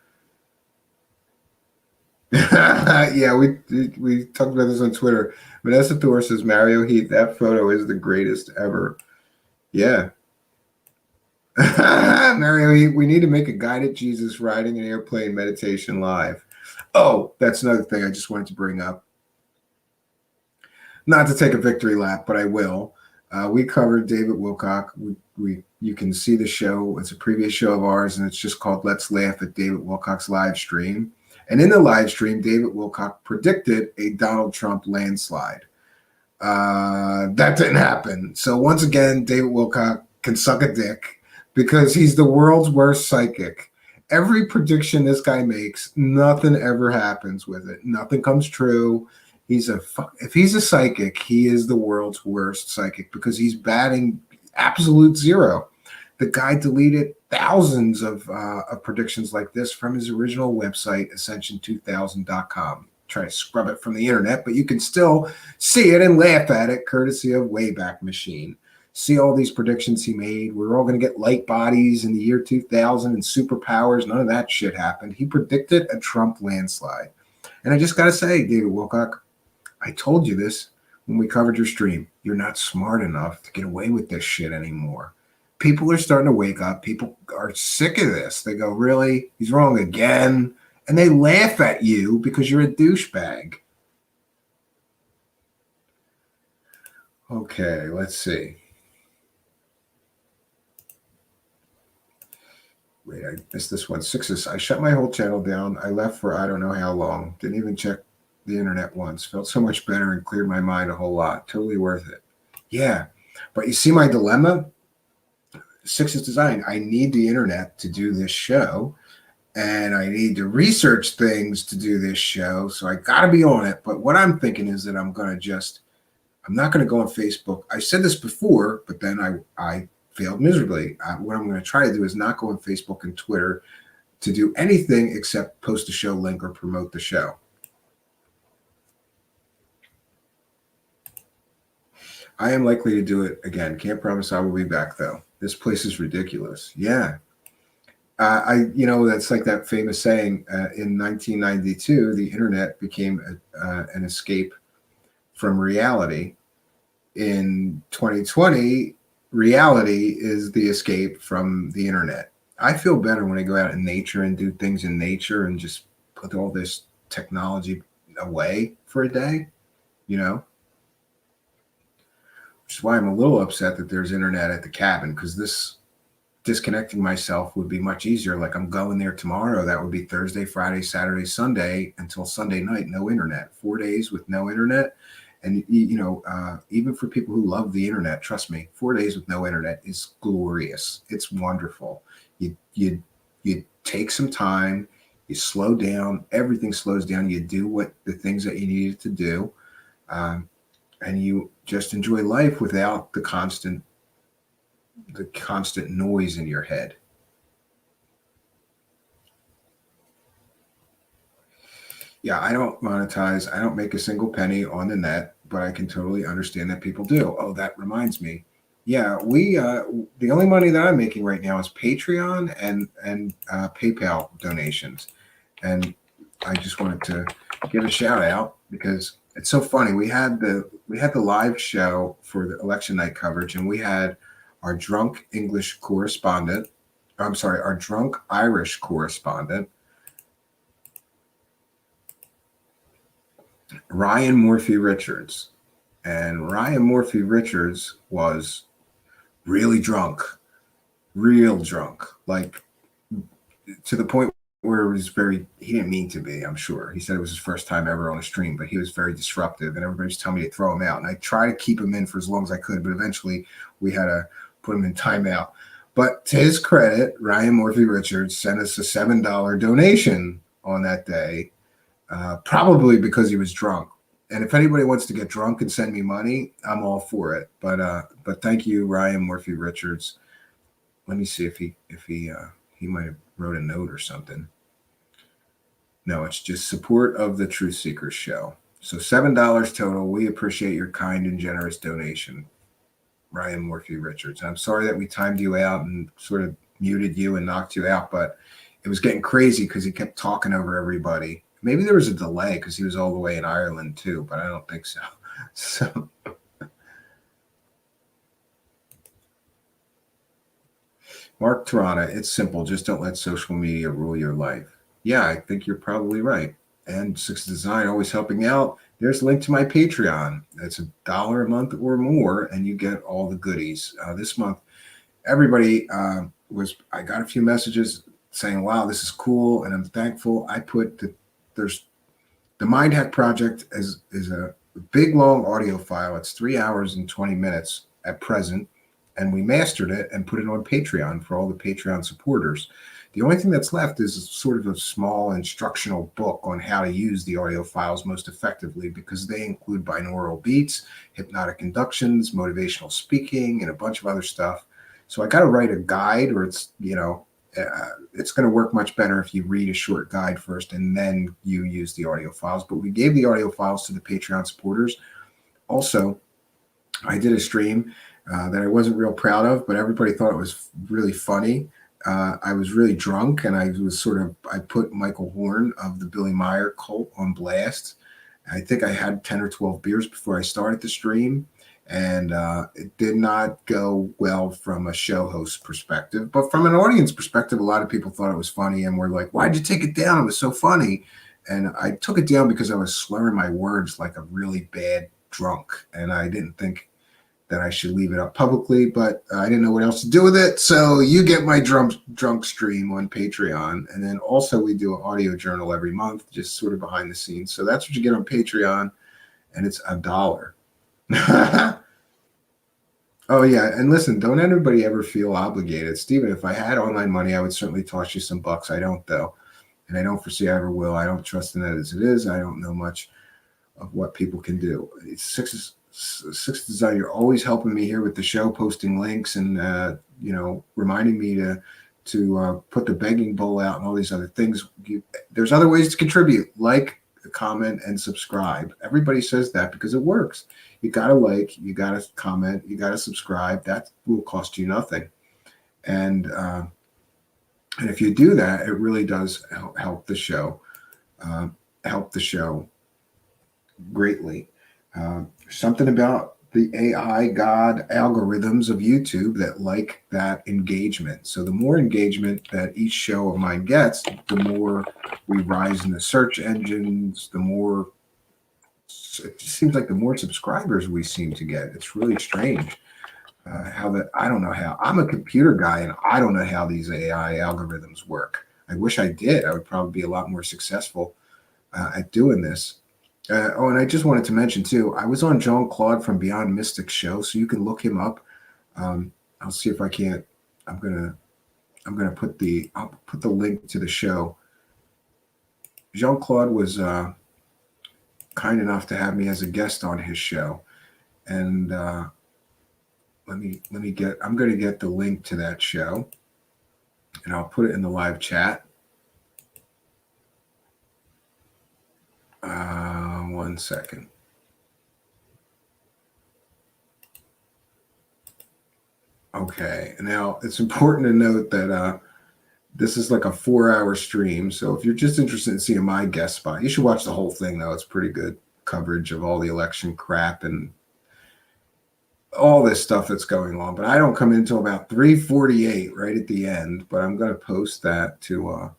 Yeah, we talked about this on Twitter. Vanessa Thor says Mario Heath, that photo is the greatest ever. Yeah. Mario Heath, we need to make a guided Jesus riding an airplane meditation live. Oh, that's another thing I just wanted to bring up. Not to take a victory lap, but I will. We covered David Wilcock. You can see the show. It's a previous show of ours, and it's just called "Let's Laugh at David Wilcock's live stream." And in the live stream, David Wilcock predicted a Donald Trump landslide. That didn't happen. So once again, David Wilcock can suck a dick because he's the world's worst psychic. Every prediction this guy makes, nothing ever happens with it. Nothing comes true. If he's a psychic, he is the world's worst psychic because he's batting absolute zero. The guy deleted thousands of predictions like this from his original website, ascension2000.com. Try to scrub it from the internet, but you can still see it and laugh at it, courtesy of Wayback Machine. See all these predictions he made. We're all going to get light bodies in the year 2000 and superpowers. None of that shit happened. He predicted a Trump landslide. And I just got to say, David Wilcock, I told you this when we covered your stream. You're not smart enough to get away with this shit anymore. People are starting to wake up. People are sick of this. They go, really? He's wrong again? And they laugh at you because you're a douchebag. Okay, let's see. Wait, I missed this one. Sixes. I shut my whole channel down. I left for I don't know how long. Didn't even check the internet once. Felt so much better and cleared my mind a whole lot. Totally worth it. Yeah. But you see my dilemma? Sixes Design. I need the internet to do this show. And I need to research things to do this show. So I got to be on it. But what I'm thinking is that I'm not going to go on Facebook. I said this before, but then I failed miserably. What I'm going to try to do is not go on Facebook and Twitter to do anything except post a show link or promote the show. I am likely to do it again. Can't promise I will be back, though. This place is ridiculous. Yeah. That's like that famous saying in 1992, the internet became an escape from reality. In 2020, reality is the escape from the internet. I feel better when I go out in nature and do things in nature and just put all this technology away for a day, which is why I'm a little upset that there's internet at the cabin, because disconnecting myself would be much easier. Like I'm going there tomorrow. That would be Thursday, Friday, Saturday, Sunday until Sunday night, no internet, 4 days with no internet. And, even for people who love the internet, trust me, 4 days with no internet is glorious. It's wonderful. You take some time, you slow down, everything slows down. You do the things that you needed to do. And you just enjoy life without the constant noise in your head. Yeah, I don't monetize. I don't make a single penny on the net, but I can totally understand that people do. Oh, that reminds me. Yeah, the only money that I'm making right now is Patreon and PayPal donations, and I just wanted to give a shout out because it's so funny. We had the live show for the election night coverage, and we had our drunk English correspondent. I'm sorry, our drunk Irish correspondent, Ryan Morphy Richards. And Ryan Morphy Richards was really drunk, real drunk, like to the point where it was he didn't mean to be, I'm sure. He said it was his first time ever on a stream, but he was very disruptive and everybody was telling me to throw him out. And I tried to keep him in for as long as I could, but eventually we had to put him in timeout. But to his credit, Ryan Morphy Richards sent us a $7 donation on that day, probably because he was drunk. And if anybody wants to get drunk and send me money, I'm all for it. But thank you, Ryan Morphy Richards. Let me see if he might have wrote a note or something. No, it's just support of the Truthseekers show. So $7 total. We appreciate your kind and generous donation, Ryan Morphy Richards. And I'm sorry that we timed you out and sort of muted you and knocked you out, but it was getting crazy because he kept talking over everybody. Maybe there was a delay because he was all the way in Ireland too, but I don't think so. So Mark Tarana, it's simple. Just don't let social media rule your life. Yeah, I think you're probably right. And Six Design always helping out. There's a link to my Patreon. It's $1 a month or more, and you get all the goodies. This month, everybody I got a few messages saying, wow, this is cool, and I'm thankful. I put there's the Mind Hack Project is a big, long audio file. It's 3 hours and 20 minutes at present, and we mastered it and put it on Patreon for all the Patreon supporters. The only thing that's left is sort of a small instructional book on how to use the audio files most effectively, because they include binaural beats, hypnotic inductions, motivational speaking, and a bunch of other stuff. So I got to write a guide, or it's going to work much better if you read a short guide first and then you use the audio files. But we gave the audio files to the Patreon supporters. Also, I did a stream that I wasn't real proud of, but everybody thought it was really funny. I was really drunk, and I put Michael Horn of the Billy Meyer cult on blast. I think I had 10 or 12 beers before I started the stream, and it did not go well from a show host perspective. But from an audience perspective, a lot of people thought it was funny and were like, why'd you take it down? It was so funny. And I took it down because I was slurring my words like a really bad drunk, and I didn't think that I should leave it up publicly, but I didn't know what else to do with it. So you get my drunk stream on Patreon. And then also we do an audio journal every month, just sort of behind the scenes. So that's what you get on Patreon, and it's $1. Oh yeah. And listen, don't anybody ever feel obligated. Stephen, if I had online money, I would certainly toss you some bucks. I don't though. And I don't foresee I ever will. I don't trust in it as it is. I don't know much of what people can do. It's Six Design, you're always helping me here with the show, posting links and reminding me to put the begging bowl out and all these other things. There's other ways to contribute, like, comment, and subscribe. Everybody says that because it works. You gotta like, you gotta comment, you gotta subscribe. That will cost you nothing, and if you do that, it really does help the show. Help the show greatly. Something about the AI God algorithms of YouTube that like that engagement. So the more engagement that each show of mine gets, the more we rise in the search engines, the more it just seems like the more subscribers we seem to get. It's really strange I don't know how. I'm a computer guy, and I don't know how these AI algorithms work. I wish I did. I would probably be a lot more successful at doing this. And I just wanted to mention too, I was on Jean-Claude from Beyond Mystic show, so you can look him up. I'll see if I can't. I'll put the link to the show. Jean-Claude was kind enough to have me as a guest on his show, and I'm going to get the link to that show, and I'll put it in the live chat. 1 second. Okay, now it's important to note that this is like a 4-hour stream. So if you're just interested in seeing my guest spot, you should watch the whole thing, though. It's pretty good coverage of all the election crap and all this stuff that's going on. But I don't come in until about 3:48, right at the end. But I'm going to post that to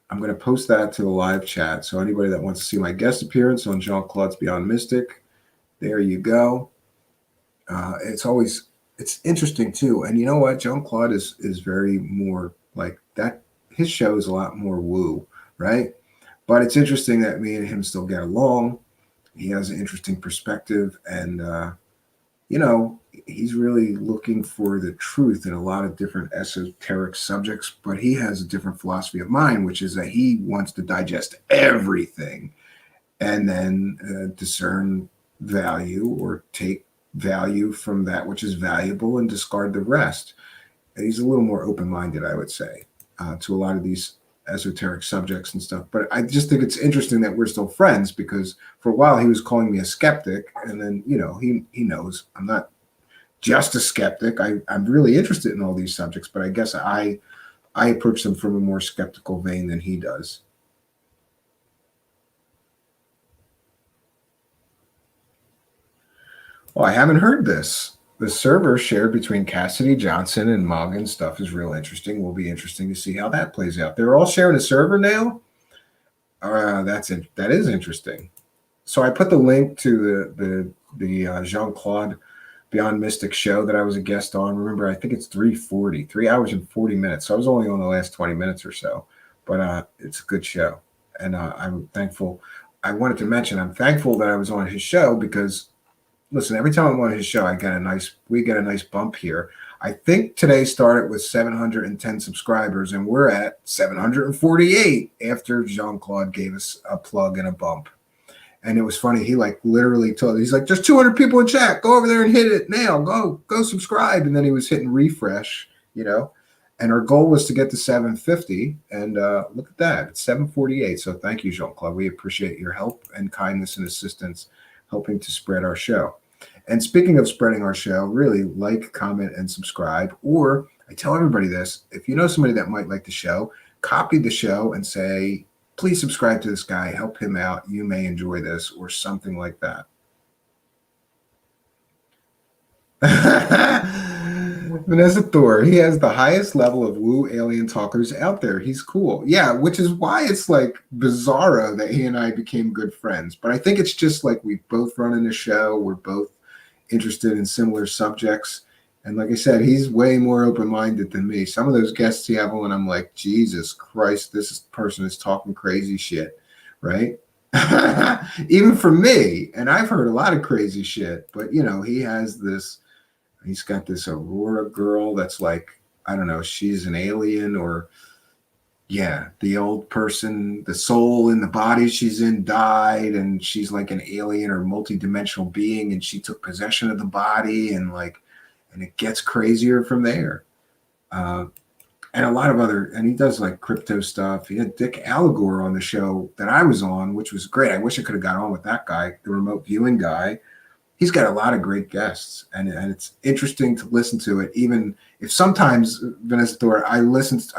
the live chat. So anybody that wants to see my guest appearance on Jean-Claude's Beyond Mystic, there you go. It's interesting too. And you know what? Jean-Claude is very more like that. His show is a lot more woo, right? But it's interesting that me and him still get along. He has an interesting perspective, and he's really looking for the truth in a lot of different esoteric subjects, but he has a different philosophy of mind, which is that he wants to digest everything and then discern value or take value from that which is valuable and discard the rest. And he's a little more open-minded, I would say, to a lot of these esoteric subjects and stuff. But I just think it's interesting that we're still friends, because for a while he was calling me a skeptic, and then he knows I'm not just a skeptic. I'm really interested in all these subjects, but I guess I approach them from a more skeptical vein than he does. Well, I haven't heard this. The server shared between Cassidy Johnson and Morgan stuff is real interesting. Will be interesting to see how that plays out. They're all sharing a server now. That is interesting. So I put the link to the Jean-Claude Beyond Mystic show that I was a guest on. Remember, I think it's 3 hours and 40 minutes. So I was only on the last 20 minutes or so, but it's a good show, and I'm thankful. I wanted to mention I'm thankful that I was on his show, because listen, every time I'm on his show, we get a nice bump here. I think today started with 710 subscribers, and we're at 748 after Jean-Claude gave us a plug and a bump. And it was funny. He literally he's like, there's 200 people in chat. Go over there and hit it now. Go subscribe. And then he was hitting refresh, and our goal was to get to 750. And look at that. It's 748. So thank you, Jean-Claude. We appreciate your help and kindness and assistance helping to spread our show. And speaking of spreading our show, really like, comment, and subscribe. Or I tell everybody this, if you know somebody that might like the show, copy the show and say, please subscribe to this guy, help him out. You may enjoy this, or something like that. Vanessa Thor, he has the highest level of woo alien talkers out there. He's cool. Yeah, which is why it's bizarro that he and I became good friends. But I think it's just we both run in a show. We're both interested in similar subjects. And like I said, he's way more open-minded than me. Some of those guests he have on, I'm like, Jesus Christ, this person is talking crazy shit, right? Even for me. And I've heard a lot of crazy shit. But, he's got this Aurora girl that's I don't know, she's an alien, or, yeah, the old person, the soul in the body she's in died, and she's like an alien or multidimensional being, and she took possession of the body, and it gets crazier from there. And a lot of and he does crypto stuff. He had Dick Allegor on the show that I was on, which was great. I wish I could have got on with that guy, the remote viewing guy. He's got a lot of great guests, and it's interesting to listen to it. Even if sometimes, Vanessa Thor, I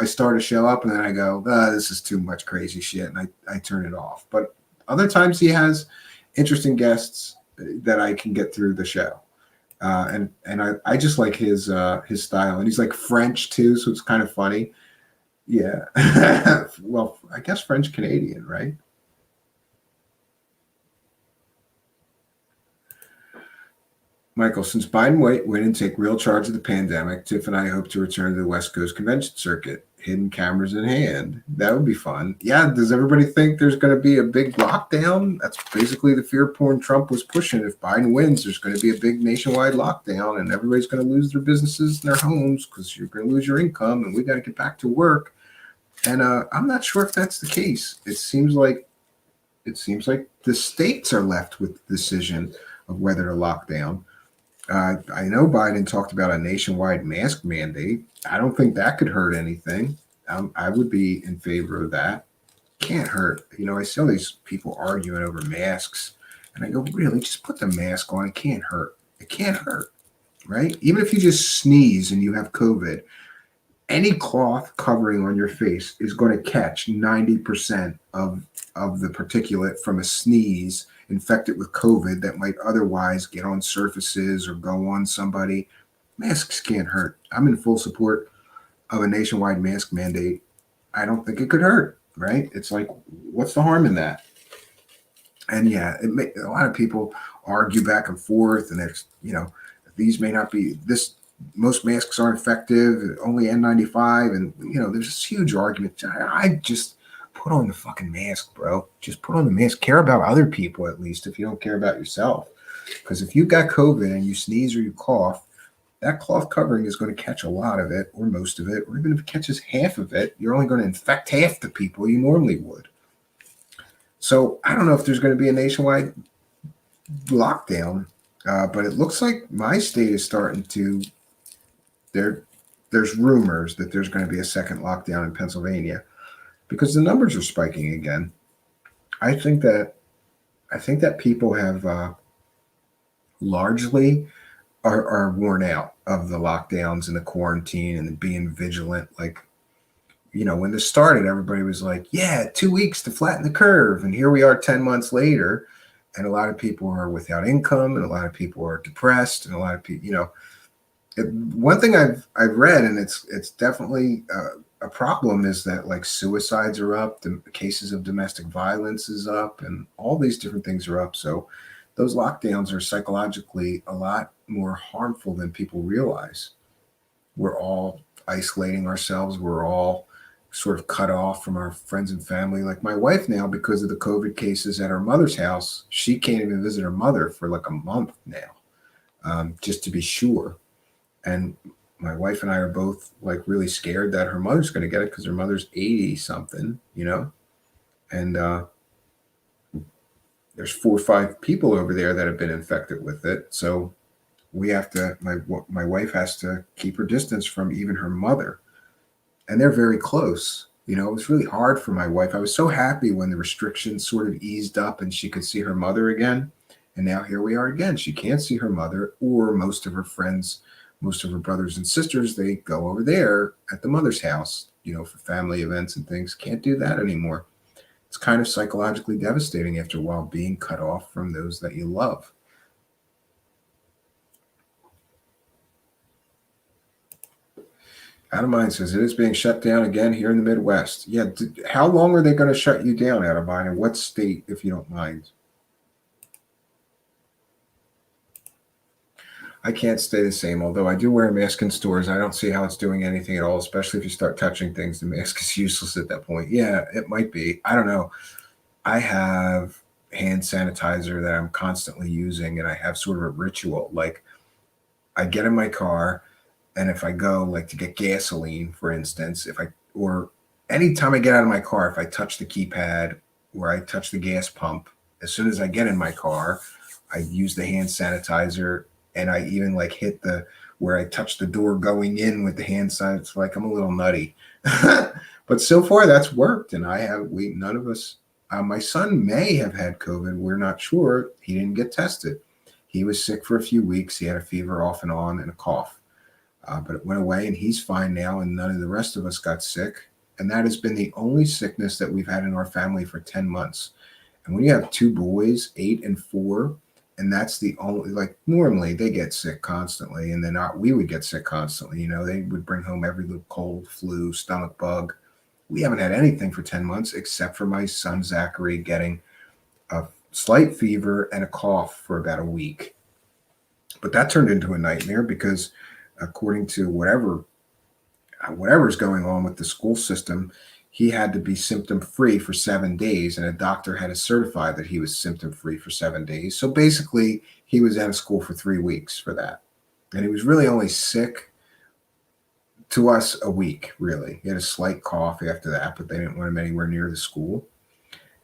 start a show up and then I go, this is too much crazy shit, and I turn it off. But other times he has interesting guests that I can get through the show. And I just like his style, and he's French too, so it's kind of funny. Yeah. Well, I guess French Canadian, right? Michael, since Biden went and take real charge of the pandemic, Tiff and I hope to return to the West Coast convention circuit, hidden cameras in hand. That would be fun. Yeah, does everybody think there's going to be a big lockdown? That's basically the fear porn Trump was pushing. If Biden wins, there's going to be a big nationwide lockdown, and everybody's going to lose their businesses and their homes because you're going to lose your income, and we got to get back to work. And I'm not sure if that's the case. It seems like the states are left with the decision of whether to lock down. I know Biden talked about a nationwide mask mandate. I don't think that could hurt anything. I would be in favor of that. Can't hurt. I see all these people arguing over masks, and I go, really, just put the mask on. It can't hurt. It can't hurt, right? Even if you just sneeze and you have COVID, any cloth covering on your face is going to catch 90% of the particulate from a sneeze infected with COVID that might otherwise get on surfaces or go on somebody. Masks can't hurt. I'm in full support of a nationwide mask mandate. I don't think it could hurt, right? It's what's the harm in that? And yeah, a lot of people argue back and forth, and there's, these may not be this. Most masks aren't effective, only N95, and there's this huge argument. I just put on the fucking mask, bro. Just put on the mask. Care about other people, at least, if you don't care about yourself. Because if you've got COVID and you sneeze or you cough, that cloth covering is going to catch a lot of it, or most of it, or even if it catches half of it, you're only going to infect half the people you normally would. So I don't know if there's going to be a nationwide lockdown, but it looks like my state is starting to. There's rumors that there's going to be a second lockdown in Pennsylvania. because the numbers are spiking again. I think that people have largely are worn out of the lockdowns and the quarantine and being vigilant. Like, when this started, everybody was like, yeah, 2 weeks to flatten the curve. And here we are 10 months later. And a lot of people are without income and a lot of people are depressed. And a lot of people, one thing I've read, and it's definitely a problem, is that like suicides are up, the cases of domestic violence is up, and all these different things are up. So those lockdowns are psychologically a lot more harmful than people realize. We're all isolating ourselves. We're all sort of cut off from our friends and family. Like my wife now, because of the COVID cases at her mother's house, she can't even visit her mother for like a month now, just to be sure. And my wife and I are both like really scared that her mother's going to get it because her mother's 80 something, and there's 4 or 5 people over there that have been infected with it. So we have to, my wife has to keep her distance from even her mother, and they're very close. It was really hard for my wife. I was so happy when the restrictions sort of eased up and she could see her mother again. And now here we are again. She can't see her mother or most of her friends, most of her brothers and sisters. They go over there at the mother's house, for family events and things. Can't do that anymore. It's kind of psychologically devastating after a while, being cut off from those that you love. Out of Mind says it is being shut down again here in the Midwest. Yeah. How long are they going to shut you down, Out of Mind? And what state, if you don't mind? I can't stay the same. Although I do wear a mask in stores, I don't see how it's doing anything at all, especially if you start touching things. The mask is useless at that point. Yeah, it might be. I don't know. I have hand sanitizer that I'm constantly using, and I have sort of a ritual. Like, I get in my car, and if I go like to get gasoline, for instance, or anytime I get out of my car, if I touch the keypad or I touch the gas pump, as soon as I get in my car, I use the hand sanitizer, and I even like hit where I touch the door going in with the hand sanitizer. It's like I'm a little nutty, but so far that's worked, and none of us. My son may have had COVID. We're not sure. He didn't get tested. He was sick for a few weeks. He had a fever off and on and a cough. But it went away and he's fine now, and none of the rest of us got sick. And that has been the only sickness that we've had in our family for 10 months. And when you have 2 boys, 8 and 4, and that's the only, like, normally they get sick constantly, and then we would get sick constantly. They would bring home every little cold, flu, stomach bug. We haven't had anything for 10 months except for my son, Zachary, getting a slight fever and a cough for about a week. But that turned into a nightmare because according to whatever's going on with the school system, he had to be symptom free for 7 days, and a doctor had to certify that he was symptom free for 7 days. So basically, he was out of school for 3 weeks for that, and he was really only sick to us a week. Really, he had a slight cough after that, but they didn't want him anywhere near the school.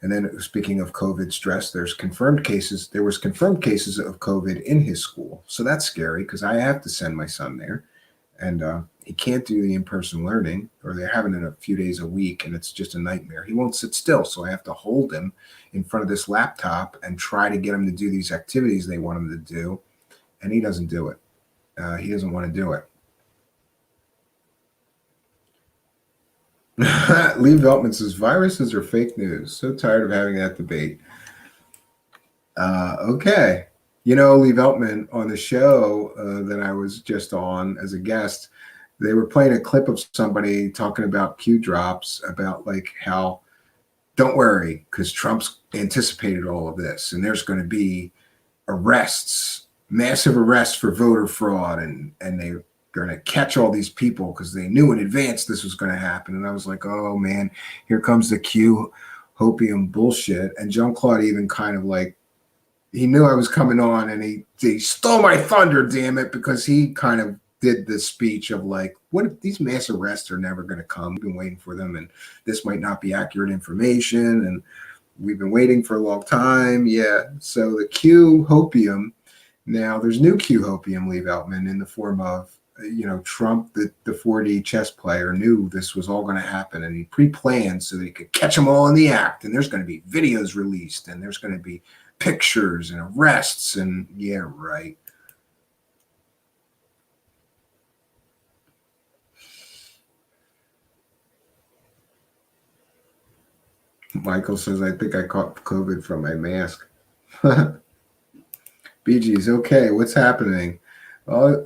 And then, speaking of COVID stress, there was confirmed cases of COVID in his school. So that's scary because I have to send my son there, and he can't do the in-person learning, or they're having it a few days a week, and it's just a nightmare. He won't sit still, so I have to hold him in front of this laptop and try to get him to do these activities they want him to do, and he doesn't do it. He doesn't want to do it. Lee Veltman says, viruses are fake news. So tired of having that debate. Okay. Lee Veltman, on the show that I was just on as a guest, they were playing a clip of somebody talking about Q drops, about like how, don't worry, because Trump's anticipated all of this, and there's going to be arrests, massive arrests for voter fraud, and they're going to catch all these people because they knew in advance this was going to happen. And I was like, oh man, here comes the Q hopium bullshit. And Jean-Claude even kind of like, he knew I was coming on, and he stole my thunder, damn it, because he kind of did the speech of like, what if these mass arrests are never going to come? We've been waiting for them, and this might not be accurate information, and we've been waiting for a long time. Yeah. So the Q hopium, now there's new Q hopium, Lee Veltman, in the form of Trump, the 4D chess player, knew this was all going to happen, and he pre-planned so that he could catch them all in the act. And there's going to be videos released, and there's going to be pictures and arrests, and yeah, right. Michael says, I think I caught COVID from my mask. BG's okay. What's happening? Well,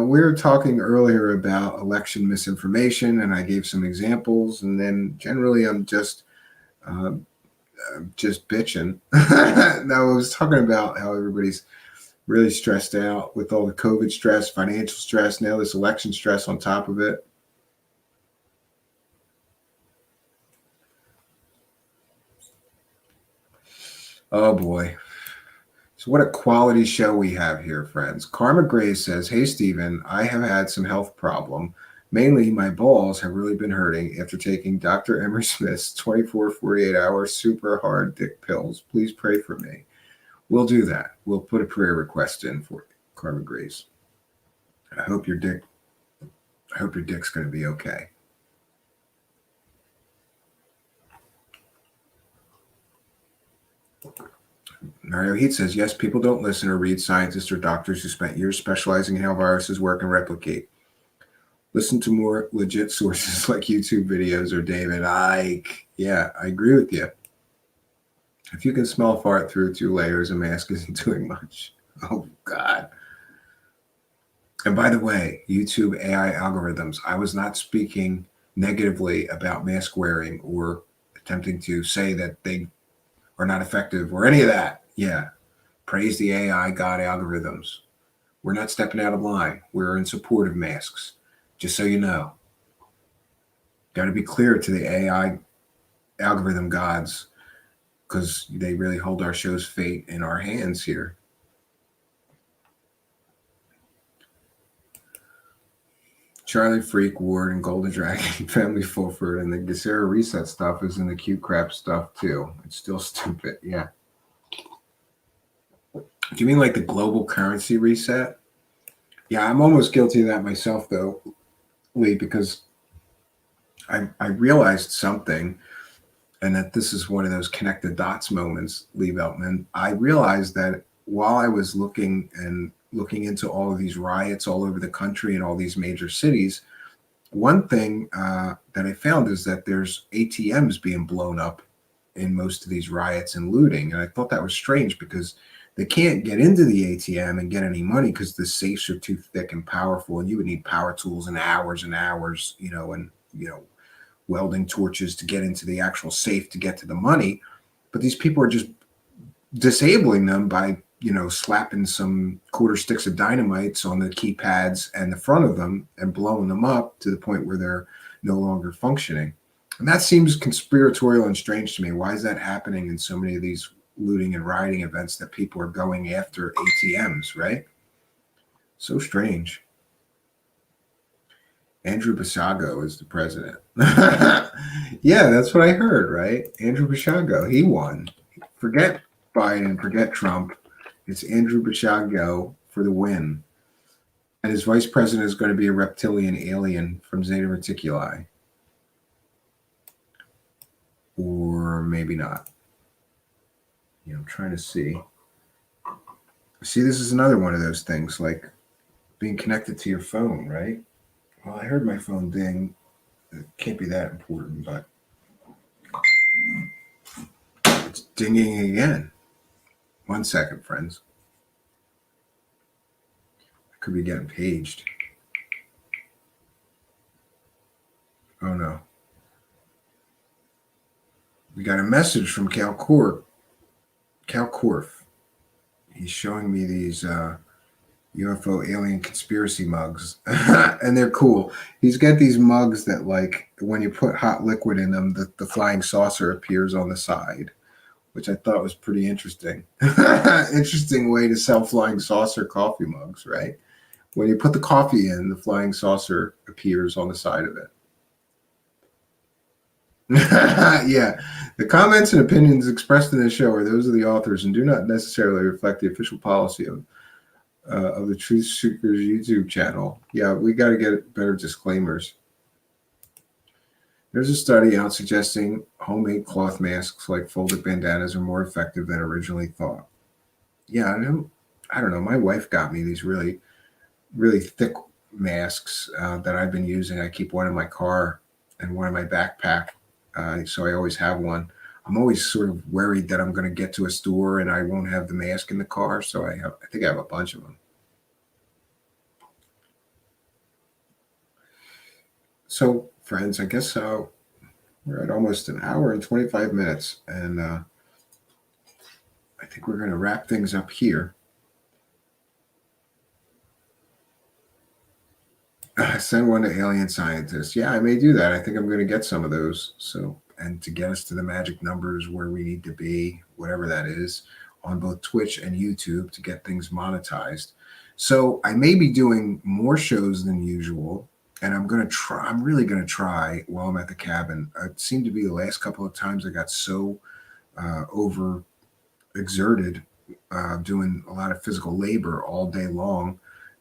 we were talking earlier about election misinformation, and I gave some examples, and then generally I'm just bitching. Now I was talking about how everybody's really stressed out with all the COVID stress, financial stress, now this election stress on top of it. Oh boy. So what a quality show we have here, friends. Karma Gray says, hey, Stephen, I have had some health problem. Mainly my balls have really been hurting after taking Dr. Emery Smith's 48-hour super hard dick pills. Please pray for me. We'll do that. We'll put a prayer request in for Karma Grace. I hope your dick's going to be okay. Mario Heat says, yes, people don't listen or read scientists or doctors who spent years specializing in how viruses work and replicate. Listen to more legit sources like YouTube videos or David Icke. Yeah, I agree with you. If you can smell fart through 2 layers, a mask isn't doing much. Oh, God. And by the way, YouTube AI algorithms, I was not speaking negatively about mask wearing or attempting to say that they are not effective or any of that. Yeah. Praise the AI God algorithms. We're not stepping out of line. We're in support of masks. Just so you know. Got to be clear to the AI algorithm gods because they really hold our show's fate in our hands here. Charlie Freak, Ward, and Golden Dragon, Family Fulford, and the Gesera Reset stuff is in the Q crap stuff too. It's still stupid. Yeah. Do you mean like the global currency reset? Yeah, I'm almost guilty of that myself though, Lee, because I realized something, and that this is one of those connect the dots moments, Lee Beltman. I realized that while I was looking into all of these riots all over the country and all these major cities, one thing that I found is that there's ATMs being blown up in most of these riots and looting. And I thought that was strange because they can't get into the ATM and get any money because the safes are too thick and powerful. And you would need power tools and hours, and welding torches to get into the actual safe to get to the money. But these people are just disabling them by slapping some quarter sticks of dynamites on the keypads and the front of them and blowing them up to the point where they're no longer functioning. And that seems conspiratorial and strange to me. Why is that happening in so many of these looting and rioting events that people are going after ATMs, right? So strange. Andrew Basiago is the president. Yeah, that's what I heard, right? Andrew Basiago, he won. Forget Biden, forget Trump. It's Andrew Basiago for the win. And his vice president is going to be a reptilian alien from Zeta Reticuli. Or maybe not. I'm trying to see. See, this is another one of those things, like being connected to your phone, right? Well, I heard my phone ding. It can't be that important, but it's dinging again. 1 second, friends. I could be getting paged. Oh, no. We got a message from Cal Korf. He's showing me these UFO alien conspiracy mugs, and they're cool. He's got these mugs that, like, when you put hot liquid in them, the flying saucer appears on the side, which I thought was pretty interesting. Interesting way to sell flying saucer coffee mugs, right? When you put the coffee in, the flying saucer appears on the side of it. Yeah, the comments and opinions expressed in this show are those of the authors and do not necessarily reflect the official policy of the Truthseekers YouTube channel. Yeah, we got to get better disclaimers. There's a study out suggesting homemade cloth masks like folded bandanas are more effective than originally thought. Yeah, I don't know. My wife got me these really, really thick masks that I've been using. I keep one in my car and one in my backpack, so I always have one. I'm always sort of worried that I'm going to get to a store and I won't have the mask in the car, so I think I have a bunch of them. So, friends, I guess we're at almost an hour and 25 minutes, and I think we're going to wrap things up here. Send one to alien scientists. Yeah, I may do that. I think I'm going to get some of those. So, and to get us to the magic numbers where we need to be, whatever that is, on both Twitch and YouTube to get things monetized. So I may be doing more shows than usual, and I'm going to try. I'm really going to try while I'm at the cabin. It seemed to be the last couple of times I got so over exerted doing a lot of physical labor all day long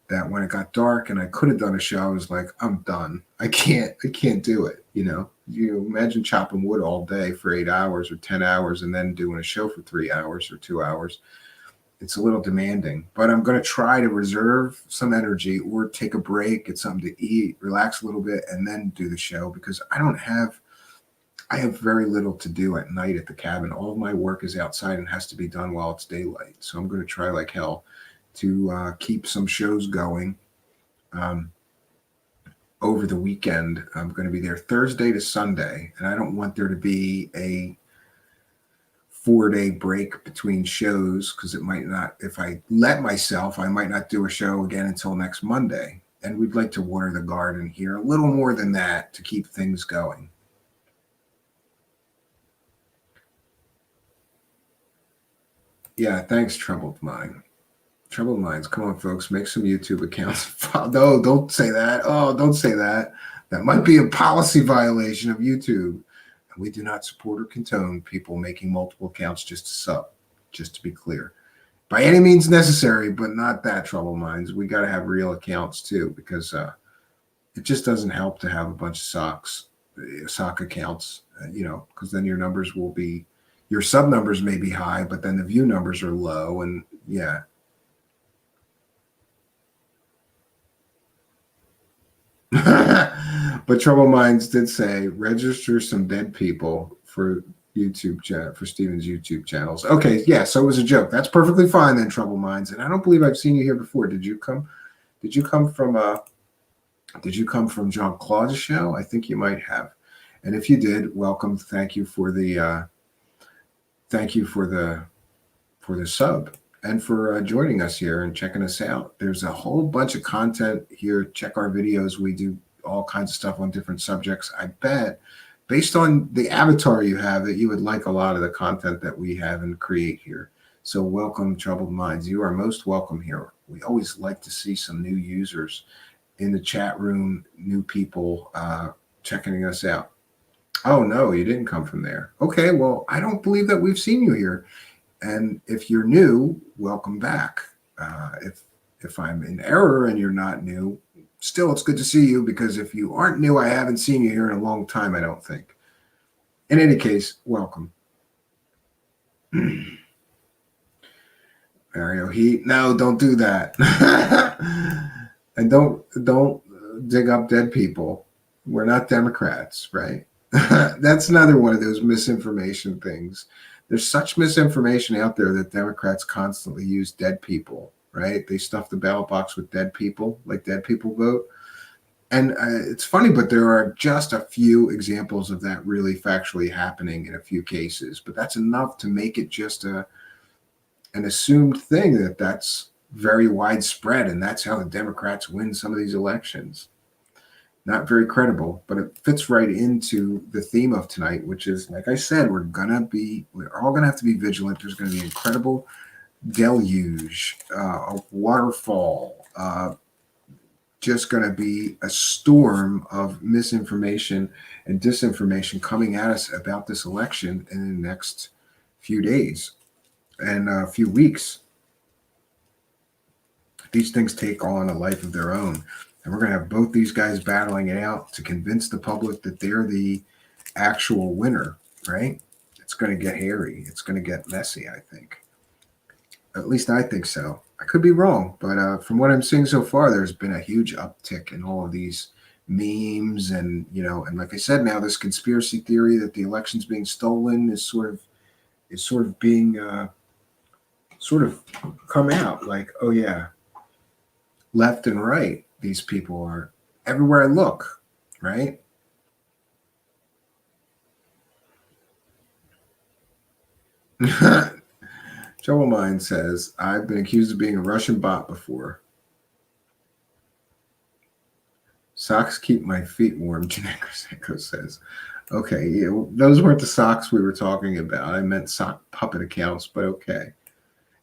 that when it got dark and I could have done a show, I was like, I'm done. I can't do it. You imagine chopping wood all day for 8 hours or 10 hours and then doing a show for 3 hours or 2 hours. It's a little demanding, but I'm going to try to reserve some energy or take a break, get something to eat, relax a little bit, and then do the show because I have very little to do at night at the cabin. All of my work is outside and has to be done while it's daylight. So I'm going to try like hell to keep some shows going over the weekend. I'm going to be there Thursday to Sunday, and I don't want there to be a 4-day break between shows because it might not, if I let myself, I might not do a show again until next Monday. And we'd like to water the garden here a little more than that to keep things going. Yeah, thanks, Troubled Mind. Troubled Minds, come on, folks, make some YouTube accounts. No, don't say that. Oh, don't say that. That might be a policy violation of YouTube. We do not support or condone people making multiple accounts just to sub, just to be clear. By any means necessary, but not that, Troubled Minds. We got to have real accounts too, because it just doesn't help to have a bunch of sock accounts, because then your numbers will be, your sub numbers may be high, but then the view numbers are low. And yeah. But Trouble Minds did say register some dead people for for Steven's YouTube channels. Okay, yeah, so it was a joke. That's perfectly fine then, Trouble Minds. And I don't believe I've seen you here before. Did you come from Jean Claude's show? I think you might have. And if you did, welcome. Thank you for the sub and for joining us here and checking us out. There's a whole bunch of content here. Check our videos. We do all kinds of stuff on different subjects. I bet based on the avatar you have that you would like a lot of the content that we have and create here. So welcome, Troubled Minds. You are most welcome here. We always like to see some new users in the chat room, new people checking us out. Oh, no, you didn't come from there. Okay, well, I don't believe that we've seen you here. And if you're new, welcome back. If I'm in error and you're not new, still it's good to see you, because if you aren't new, I haven't seen you here in a long time, I don't think. In any case, welcome. Mario Heat, no, don't do that. And don't dig up dead people. We're not Democrats, right? That's another one of those misinformation things. There's such misinformation out there that Democrats constantly use dead people, right? They stuff the ballot box with dead people, like dead people vote. And it's funny, but there are just a few examples of that really factually happening in a few cases. But that's enough to make it just an assumed thing that's very widespread. And that's how the Democrats win some of these elections. Not very credible, but it fits right into the theme of tonight, which is, like I said, we're all gonna have to be vigilant. There's gonna be incredible deluge, a waterfall, just gonna be a storm of misinformation and disinformation coming at us about this election in the next few days and a few weeks. these things take on a life of their own. And we're going to have both these guys battling it out to convince the public that they're the actual winner, right? It's going to get hairy. It's going to get messy, I think. At least I think so. I could be wrong, but from what I'm seeing so far, there's been a huge uptick in all of these memes, and and like I said, now this conspiracy theory that the election's being stolen is sort of being sort of come out. Like, oh yeah, left and right, these people are everywhere I look, right? Trouble Mind says, I've been accused of being a Russian bot before. Socks keep my feet warm, Janek Krasenko says. Okay, yeah, well, those weren't the socks we were talking about. I meant sock puppet accounts, but okay.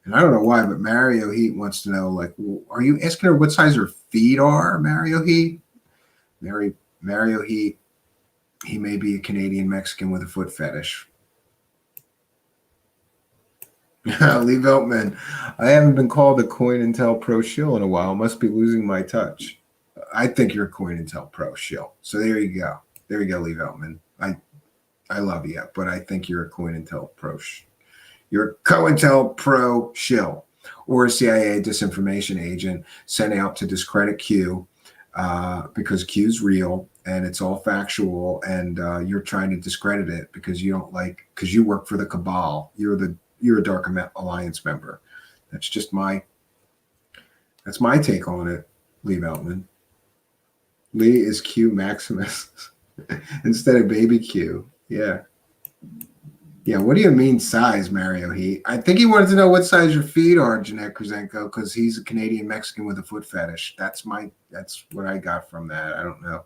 And I don't know why, but Mario Heat wants to know, like, well, are you asking her what size her feet are, Mario Heat? Mario Heat, he may be a Canadian Mexican with a foot fetish. Lee Veltman, I haven't been called a Coin Pro shill in a while. Must be losing my touch. I think you're a Coin Pro shill. So there you go. There you go, Lee Veltman. I love you, but I think you're a Coin Pro. You're a COINTELPRO shill, or a CIA disinformation agent sent out to discredit Q because Q's real and it's all factual, and you're trying to discredit it because you don't because you work for the cabal. You're a Dark Alliance member. That's my take on it, Lee Veltman. Lee is Q Maximus instead of Baby Q. Yeah. Yeah, what do you mean size, Mario Heat? I think he wanted to know what size your feet are, Jeanette Krasenko, because he's a Canadian Mexican with a foot fetish. That's what I got from that. I don't know.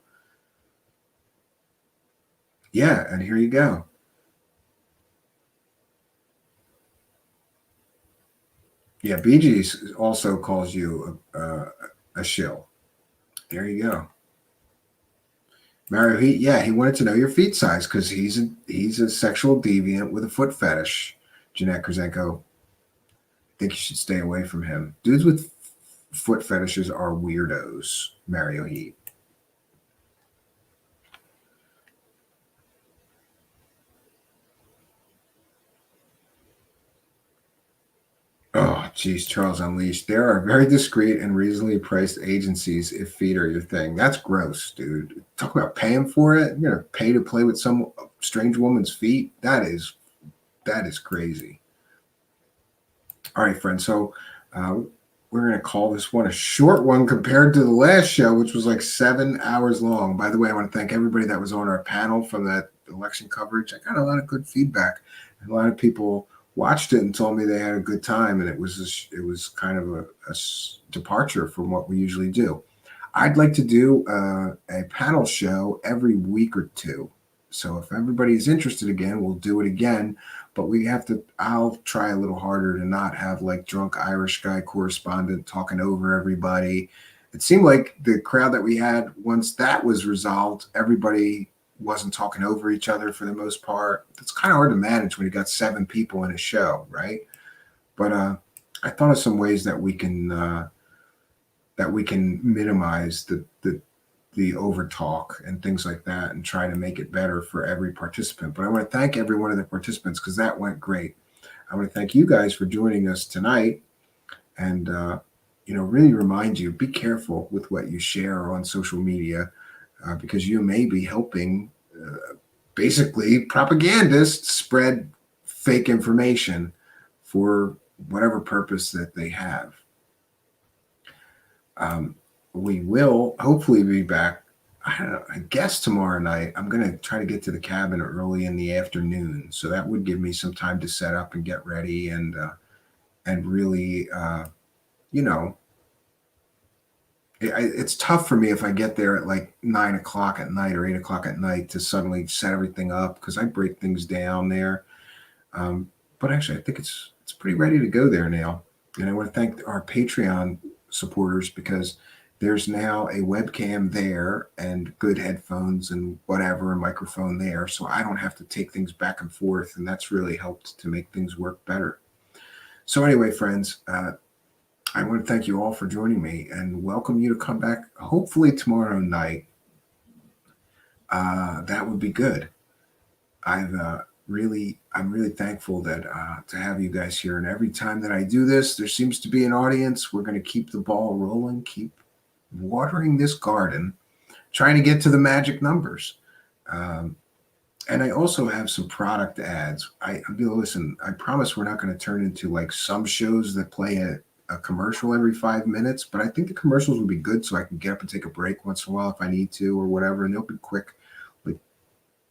Yeah, and here you go. Yeah, Bee Gees also calls you a shill. There you go. Mario Heat, yeah, he wanted to know your feet size because he's a sexual deviant with a foot fetish. Jeanette Krasenko, I think you should stay away from him. Dudes with foot fetishes are weirdos. Mario Heat. Oh, geez, Charles Unleashed. There are very discreet and reasonably priced agencies if feet are your thing. That's gross, dude. Talk about paying for it. You're gonna pay to play with some strange woman's feet. That is crazy. All right, friends. So we're gonna call this one a short one compared to the last show, which was like 7 hours long. By the way, I want to thank everybody that was on our panel from that election coverage. I got a lot of good feedback. A lot of people watched it and told me they had a good time, and it was kind of a departure from what we usually do. I'd like to do a panel show every week or two. So if everybody's interested again, we'll do it again. But I'll try a little harder to not have like drunk Irish guy correspondent talking over everybody. It seemed like the crowd that we had, once that was resolved, everybody wasn't talking over each other for the most part. It's kind of hard to manage when you got 7 people in a show, right? But I thought of some ways that we can minimize the over talk and things like that, and try to make it better for every participant. But I want to thank every one of the participants because that went great. I want to thank you guys for joining us tonight, and really remind you, be careful with what you share on social media. Because you may be helping basically propagandists spread fake information for whatever purpose that they have. We will hopefully be back, I guess tomorrow night. I'm going to try to get to the cabin early in the afternoon. So that would give me some time to set up and get ready and really, it's tough for me if I get there at like 9 o'clock at night or 8 o'clock at night to suddenly set everything up, because I break things down there. But actually, I think it's pretty ready to go there now. And I want to thank our Patreon supporters, because there's now a webcam there and good headphones and whatever, a microphone there. So I don't have to take things back and forth. And that's really helped to make things work better. So anyway, friends, I want to thank you all for joining me and welcome you to come back hopefully tomorrow night. That would be good. I'm really thankful that to have you guys here. And every time that I do this, there seems to be an audience. We're going to keep the ball rolling, keep watering this garden, trying to get to the magic numbers. Um, and I also have some product ads. Listen, I promise we're not going to turn into like some shows that play a commercial every 5 minutes, but I think the commercials will be good so I can get up and take a break once in a while if I need to or whatever. And they'll be quick, like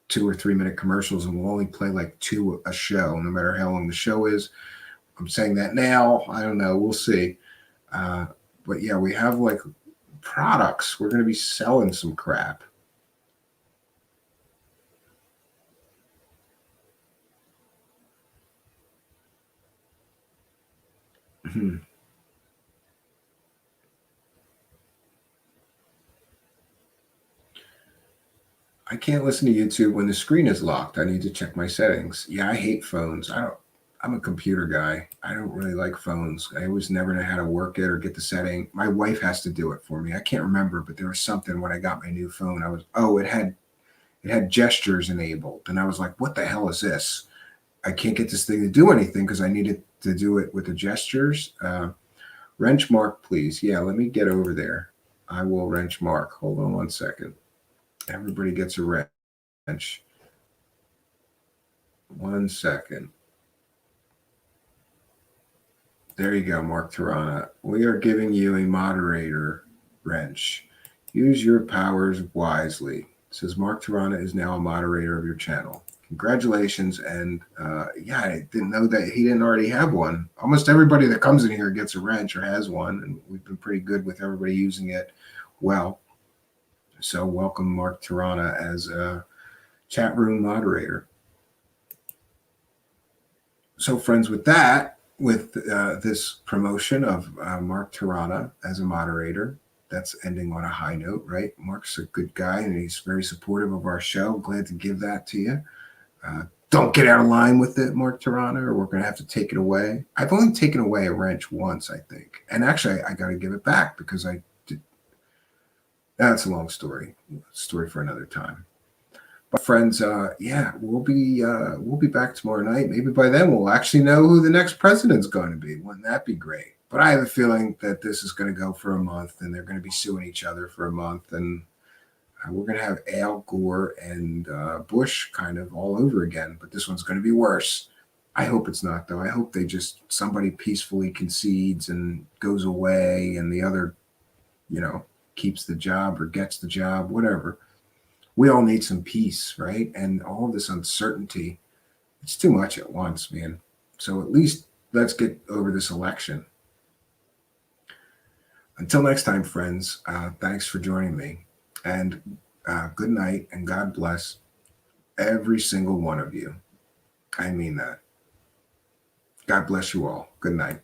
2 or 3 minute commercials, and we'll only play like two a show, no matter how long the show is. I'm saying that now. I don't know. We'll see. Uh, but yeah, we have like products. We're going to be selling some crap. I can't listen to YouTube when the screen is locked. I need to check my settings. Yeah, I hate phones. I'm a computer guy. I don't really like phones. I always never know how to work it or get the setting. My wife has to do it for me. I can't remember, but there was something when I got my new phone. It had gestures enabled, and I was like, "What the hell is this? I can't get this thing to do anything because I needed to do it with the gestures." Wrench mark, please. Yeah, let me get over there. I will wrench mark. Hold on 1 second. Everybody gets a wrench. 1 second. There you go, Mark Tirana. We are giving you a moderator wrench. Use your powers wisely. It says Mark Tirana is now a moderator of your channel. Congratulations. And yeah, I didn't know that he didn't already have one. Almost everybody that comes in here gets a wrench or has one. And we've been pretty good with everybody using it well. So welcome Mark Tirana as a chat room moderator. So friends, with that, with this promotion of Mark Tirana as a moderator, that's ending on a high note, right? Mark's a good guy and he's very supportive of our show. Glad to give that to you. Don't get out of line with it, Mark Tirana, or we're going to have to take it away. I've only taken away a wrench once, I think. And actually, I got to give it back because I did. That's a long story. Story for another time. But friends, yeah, we'll be back tomorrow night. Maybe by then we'll actually know who the next president's going to be. Wouldn't that be great? But I have a feeling that this is going to go for a month, and they're going to be suing each other for a month, and we're going to have Al Gore and Bush kind of all over again. But this one's going to be worse. I hope it's not, though. I hope somebody peacefully concedes and goes away, and the other, keeps the job or gets the job, whatever. We all need some peace, right? And all this uncertainty, it's too much at once, man. So at least let's get over this election. Until next time, friends, thanks for joining me. And good night and God bless every single one of you. I mean that. God bless you all. Good night.